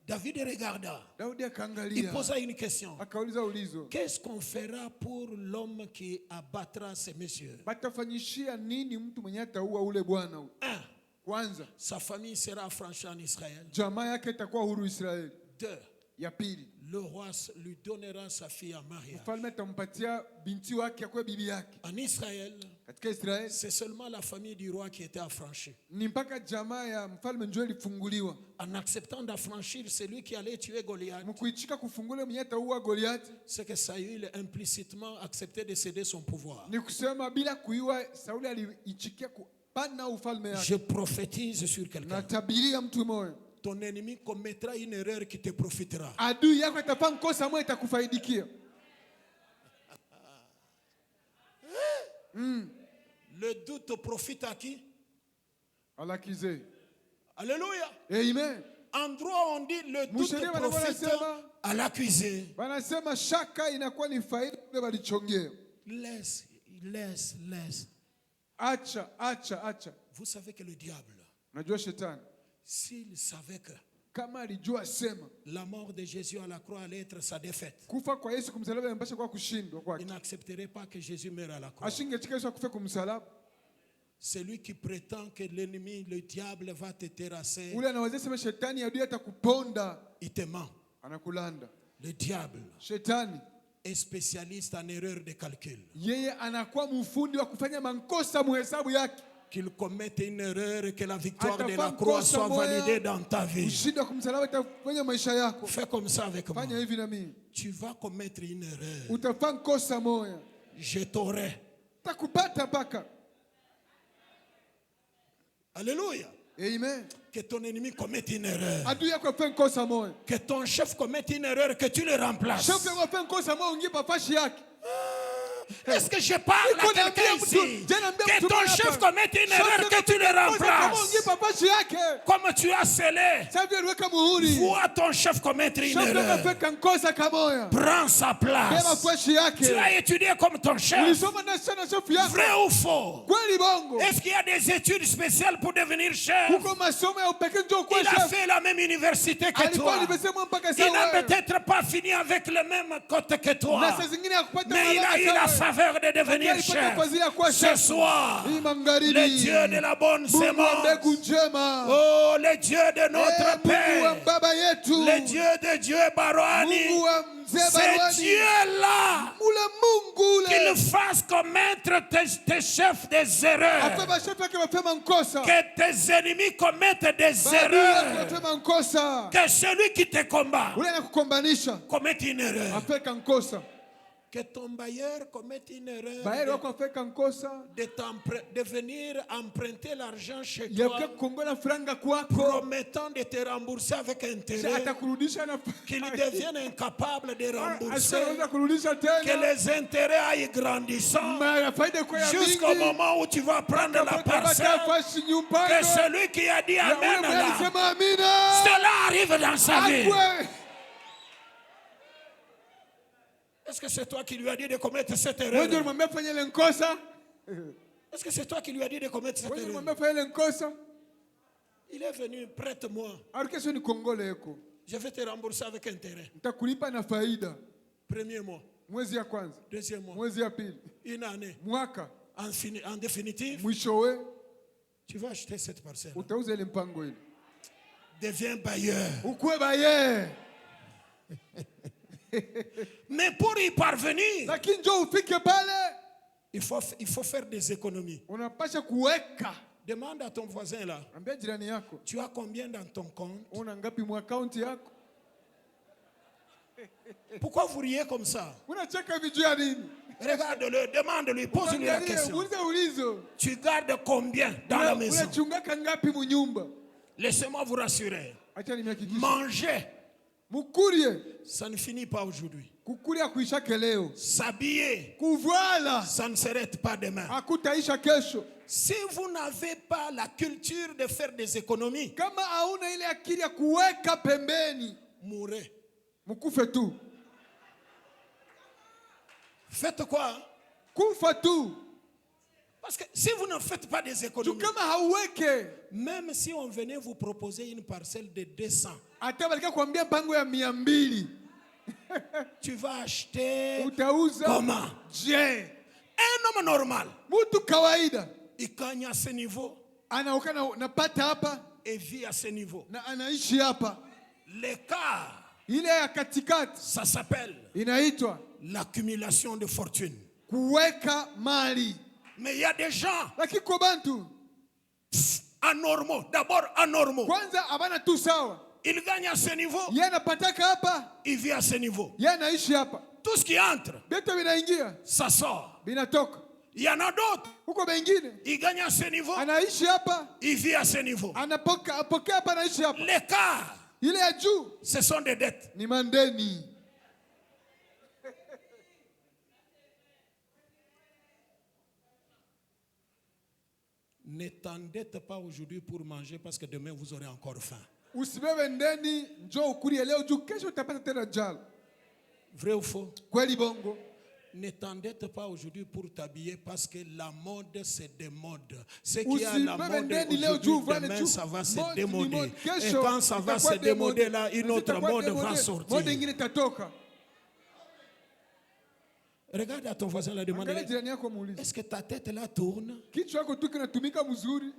David regarda. Daudi Il akaangalia, posa une question. akauliza ulizo, Qu'est-ce qu'on fera pour l'homme qui abattra ces messieurs? batafanyishia nini mtu mwenye ataua ule bwana huyo? Un, Kwanza, sa famille sera affranchie en Israël. jamaa yake itakuwa huru Israeli. Deux, Ya pili, le roi lui donnera sa fille en mariage. mfalme atampatia binti wake akuwe bibi yake. En Israël, Katika Israeli c'est seulement la famille du roi qui était affranchie. ni mpaka jamaa ya mfalme ndio ilifunguliwa. En acceptant d'affranchir celui qui allait tuer Goliath, Mkuichika kufungula mwenye ataua Goliati, c'est que Saül implicitement accepté de céder son pouvoir. ni kusema bila kuiwa Sauli aliichikia kupana ufalme yake. Je prophétise sur quelqu'un. Natabiria mtu mmoja, Ton ennemi commettra une erreur qui te profitera. adui yako atafanya kosa moja itakufaidikia. Le doute profite à qui? Alakize. Alléluia. Amen. Endroit où on dit le doute Mshauri wanakuwa profite wanasema, à l'accusé. wanasema shaka inakuwa ni faida kule walichongea. Laisse. Acha. Vous savez que le diable, Unajua shetani s'il savait que kama alijua sema la mort de Jésus à la croix allait être sa défaite, kufa kwa Yesu kumsalaba inapasha kwa kushindwa il kwake, n'accepterait pas que Jésus meure à la croix. ashingechika Yesu akufe kumsalaba. Celui qui prétend que l'ennemi, le diable, va te terrasser, Ule anaweza sema shetani adui atakuponda, il te ment. anakulanda. Le diable Shetani est spécialiste en erreur de calcul. yeye anakuwa mfundi wa kufanya makosa muhesabu yake. Qu'il commette une erreur et que la victoire de la Atafanya croix kosa soit moya, validée dans ta vie. ushindi wa kumsalaba itafanya maisha yako. Fais comme ça avec moi. Fanya hivi na mimi, Tu vas commettre une erreur. utafanya kosa moya, Je t'aurai. takupata mpaka. Alléluia. Amen. Que ton ennemi commette une erreur. Adui yako afanye kosa moya, Que ton chef commette une erreur, que tu le remplaces. shefu yako afanye kosa moya, ungie pafashi yake. Est-ce que je parle à quelqu'un ici? Que ton chef commette une erreur, que tu le remplaces. papashi yake. Comme tu as scellé, Sasa aliweka muhuri. vois ton chef commettre une Shefu yako erreur. afanye kosa kamoya. Prends sa Beba place. fashi yake. Tu as étudié comme ton chef. Ulisoma na sana shefu yako. Vrai ou faux? Kweli bongo. Est-ce qu'il y a des études spéciales pour devenir chef? Huko masomo ya upekee ndio kwa Il a chef. fait la même université que Alikuwa toi. nimesema mpaka Il n'a sawa. peut-être pas fini avec le même côté que toi. Na saa zingine hakupata Mais il a eu la faveur de devenir chef. Ce soir, hii magharibi. le Dieu de la bonne Mungu wa mbegu sémence. njema. Oh, le Dieu de notre Mungu wa Père. baba yetu. Le Dieu de Dieu Baroani. Mungu wa mzee C'est Barwani. Dieu-là Ule Mungu qu'il ule. fasse commettre tes chefs des erreurs. Afema shefu yake wafema nkosa. Que tes ennemis commettent des Badui yake erreurs. wafema nkosa. Que celui qui te combat Ule anakukombanisha. commette une erreur. Afeka nkosa. Que ton bailleur commette une Baeri erreur wako afeka nkosa. de venir emprunter l'argent chez Ya toi, kukongola franga kwako. promettant de te rembourser avec intérêt, Atakurudisha na qu'il devienne incapable de rembourser, Asitaweza kurudisha que tena. les intérêts aillent grandissant Ma faida kwa ya jusqu'au mingi. moment où tu vas prendre la parcelle. Fashi Que nyumbani. celui qui a dit Ya ule Amen mwenye là, alisema amina. cela arrive dans sa vie. Akwe. Est-ce que c'est toi qui lui as dit de commettre cette Wewe ndio erreur? unamwambia fanya ile nkosa? Est-ce que c'est toi qui lui as dit de commettre cette Wewe erreur? mwambia fanya ile nkosa. Il est venu, prête-moi. Alors kesho ni kongole yako. Je vais te rembourser avec intérêt. Nitakulipa na faida. Premier mois, Mwezi ya kwanza, deuxième mois, mwezi ya pili, une année. mwaka, En définitive, mwishowe tu vas acheter cette parcelle. utauza ile mpango ile. Deviens bailleur. Ukue baye. Mais pour y parvenir, Lakini njoo ufike pale, il faut faire des économies. unapasha kuweka. Demande à ton voisin là, Ambia jirani yako, tu as combien dans ton compte? una ngapi mu account yako? Pourquoi vous riez comme ça? Unacheka vijuu ya nini? Regarde-le, demande-lui, pose-lui la question. Uliza ulizo. Tu gardes combien dans la maison? Unachungaka ngapi mu nyumba? Laissez-moi vous rassurer. Acha nimehakikisha. Manger, Mukurie, ça ne finit pas aujourd'hui. kukuria kuishake leo. S'habiller, Kuvala, ça ne s'arrête pas demain. hakutaisha kesho. Si vous n'avez pas la culture de faire des économies, Kama hauna ile akili ya kuweka pembeni, mourrez. mkufe tu. Faites quoi? Kufa tu. Parce que si vous ne faites pas des Tu économies, kama hauweke, même si on venait vous proposer une parcelle de 200, hata balika kuambia mpango ya 200, tu vas acheter utauza. comment? Je, Un homme normal, mtu kawaida il gagne à ce niveau anaoka napata hapa et vit à ce niveau. na anaishi hapa. L'écart, Ile ya katikati ça s'appelle inaitwa l'accumulation de fortune. kuweka mali. Mais il y a des gens Lakini kwa bantu anormaux, d'abord anormaux. kwanza abana tu sawa. Il gagne à ce niveau, Yeye anapataka hapa, il vit à ce niveau. yeye anaishi hapa. Tout ce qui entre, Beta vinaingia, ça sort. vinatoka. Il y en a d'autres, Huko bengine il gagne à ce niveau, anaishi hapa, il vit à ce niveau. apokea hapa, anaishi hapa. L'écart, Ile ya juu ce sont des dettes. ni mandeni. Ne t'endette pas aujourd'hui pour manger parce que demain vous aurez encore faim. Usibebe ndeni, njoo ukulie leo juu kesho utapata tena njala. Vrai ou faux? Kweli bongo? Ne t'endette pas aujourd'hui pour t'habiller parce que la mode c'est des modes. Ce qui est à la mode aujourd'hui, demain ça va se démoder. Et quand ça va se démoder là, une autre mode va sortir. Mode ingine tatoka. Regarde à ton voisin là, demande. Angalia jirani yako muulize. Est-ce que ta tête là tourne? Kichwa chako tu kinatumika mzuri?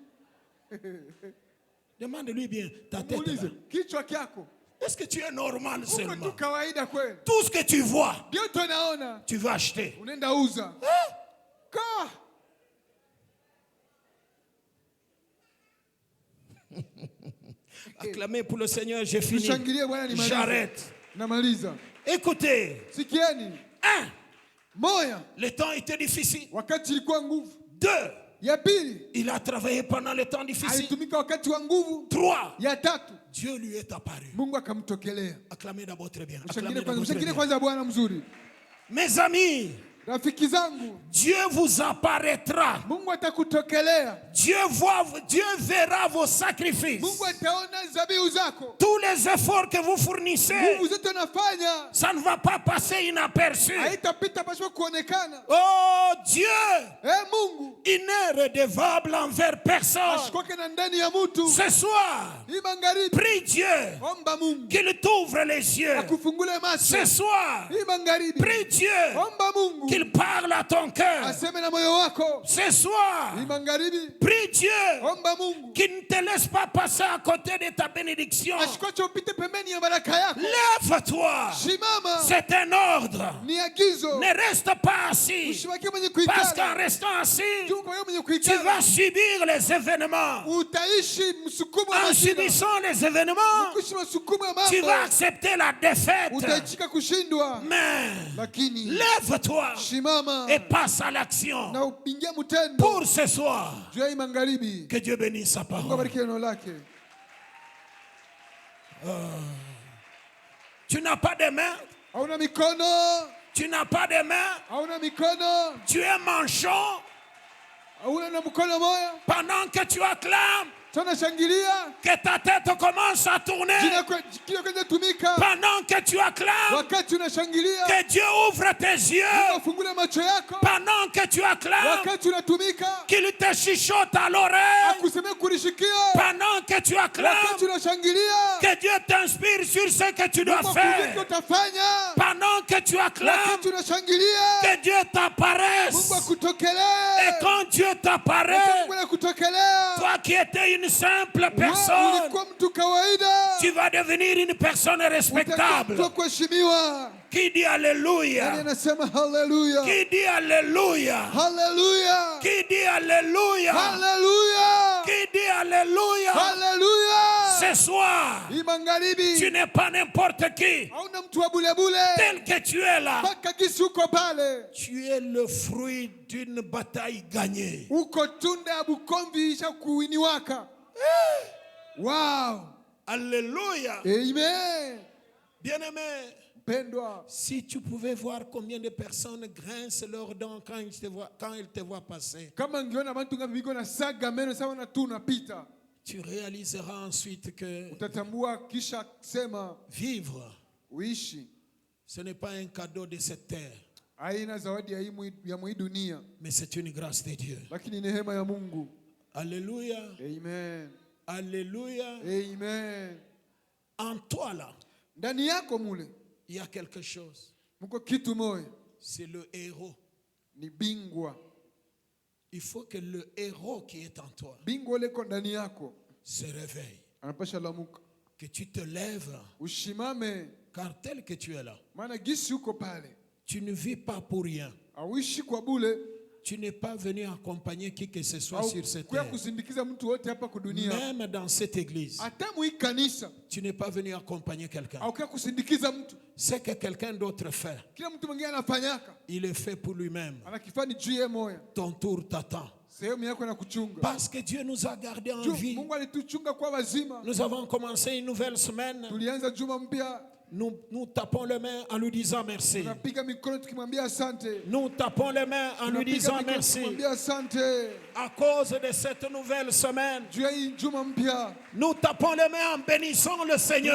Demande-lui bien, ta tête là. Muulize, kichwa kyako Est-ce que tu es normal uko seulement? tu kawaida kweli? Tout ce que tu vois, Ndio tunaona. tu vas acheter. Unaenda uza. Ka. Acclamez pour le Seigneur, j'ai fini. Tushangilie Bwana ni maliza. J'arrête. Namaliza. Écoutez, Sikieni. un, Moya, le temps était difficile. wakati ilikuwa nguvu. Deux, Ya pili, il a travaillé pendant le temps difficile. alitumika wakati wa nguvu. Trois, Ya tatu, Dieu lui est apparu. Mungu akamtokelea. Acclamez d'abord très bien. Mshangilie Acclamez kwanza, d'abord très mshangilie bien. kwanza Bwana mzuri. Mes amis, Rafiki zangu, Dieu vous apparaîtra. Mungu atakutokelea. Dieu verra vos sacrifices. Mungu ataona zabihu zako. Tous les efforts que vous fournissez, Nguvu zote unafanya ça ne va pas passer inaperçu. haitapita pasipo kuonekana. Oh Dieu, Mungu il n'est redevable envers personne. ashikoke na ndani ya mtu. Ce soir, Hii magharibi, prie Dieu omba Mungu qu'il t'ouvre les yeux. akufungule macho. Ce soir, Hii magharibi, prie Dieu omba Mungu qu'il parle à ton cœur. aseme na moyo wako. Ce soir, Hii magharibi, prie Dieu omba Mungu qu'il ne te laisse pas passer à côté de ta bénédiction. ashikoche upite pembeni ya baraka yako. Lève-toi. Simama, C'est un ordre. ni agizo. Ne reste pas assis. Usibakie mwenye Parce qu'en kuikala. restant assis, Tu kwa mwenye tu kuikala, vas subir les événements. utaishi msukumo wa En mashida. subissant les événements, Ukiishi msukumo wa tu vas mambo, accepter la défaite. utaichika kushindwa. Mais Lakini lève-toi simama et passe à l'action. na upingie mtendo. Pour ce soir, Juu ya hii magharibi, que Dieu bénisse sa Mungu parole. abariki neno lake. Tu n'as pas de main, Hauna mikono, tu n'as pas de main, hauna mikono, tu es manchon. hauna na mkono moya. Pendant que tu acclames, tunashangilia que ta tête commence à tourner kile kwenye tumika pendant que tu acclames, wakati unashangilia que Dieu ouvre tes yeux ufungule macho yako pendant que tu acclames, wakati unatumika qu'il te chuchote à l'oreille akusemee kulishikia pendant que tu acclames, wakati unashangilia que Dieu t'inspire sur ce que tu dois faire utafanya pendant que tu acclames, wakati unashangilia que Dieu t'apparaisse. Mungu akutokelee Et quand Dieu t'apparaît, Mungu akutokelea toi qui étais une simple wewe personne, ulikuwa mtu kawaida tu vas devenir une personne respectable. utakuwa kuheshimiwa. Qui dit Nani Alléluia? anasema haleluya Qui dit Alléluia? haleluya Qui dit Alléluia? haleluya Qui dit Alléluia? haleluya Ce soir, hii magharibi tu n'es pas n'importe qui. hauna mtu wa bulebule Tel que tu es là, mpaka gisi uko pale tu es le fruit d'une bataille gagnée. uko tunda ya bukomvi isha kuwiniwaka. Wow, Alléluia. amen. Bien-aimé, Pendwa, si tu pouvais voir combien de personnes grincent leurs dents quand ils te voient passer, kama ngiona bantu ngapi biko na saga meno sawa na tu unapita, tu réaliseras ensuite que utatambua kisha sema vivre, uishi ce n'est pas un cadeau de cette terre, haina zawadi ya hii dunia, mais c'est une grâce de Dieu. lakini neema ya Mungu. Alléluia. Amen. Alléluia. Amen. En toi là, Ndani yako mule il y a quelque chose. mko kitu moja, C'est le héros. ni bingwa. Il faut que le héros qui est en toi Bingwa leko ndani yako se réveille. anapasha lamuka, Que tu te lèves, ushimame, car tel que tu es là, maana gisi uko pale tu ne vis pas pour rien. auishi kwa bule Tu n'es pas venu accompagner qui que ce soit au sur cette kuya terre. kusindikiza mtu wote hapa kudunia. Même dans cette église, Hata mwi kanisa tu n'es pas venu accompagner quelqu'un. au kuya kusindikiza mtu, Ce que quelqu'un d'autre fait, kila mtu mwingine anafanyaka il le fait pour lui-même. anakifani juu yeye moya, Ton tour t'attend. sehemu yako na kuchunga. Parce que Dieu nous a gardés en vie. Mungu alituchunga kwa wazima. Nous avons commencé une nouvelle semaine. Tulianza juma mpya, Nous tapons les mains en lui disant merci. tunapiga mikono tukimwambia asante. Nous tapons les mains en lui Tunapiga disant mikono merci. tukimwambia asante À cause de cette nouvelle semaine, juu ya hii juma mpya. nous tapons les mains en bénissant le Seigneur.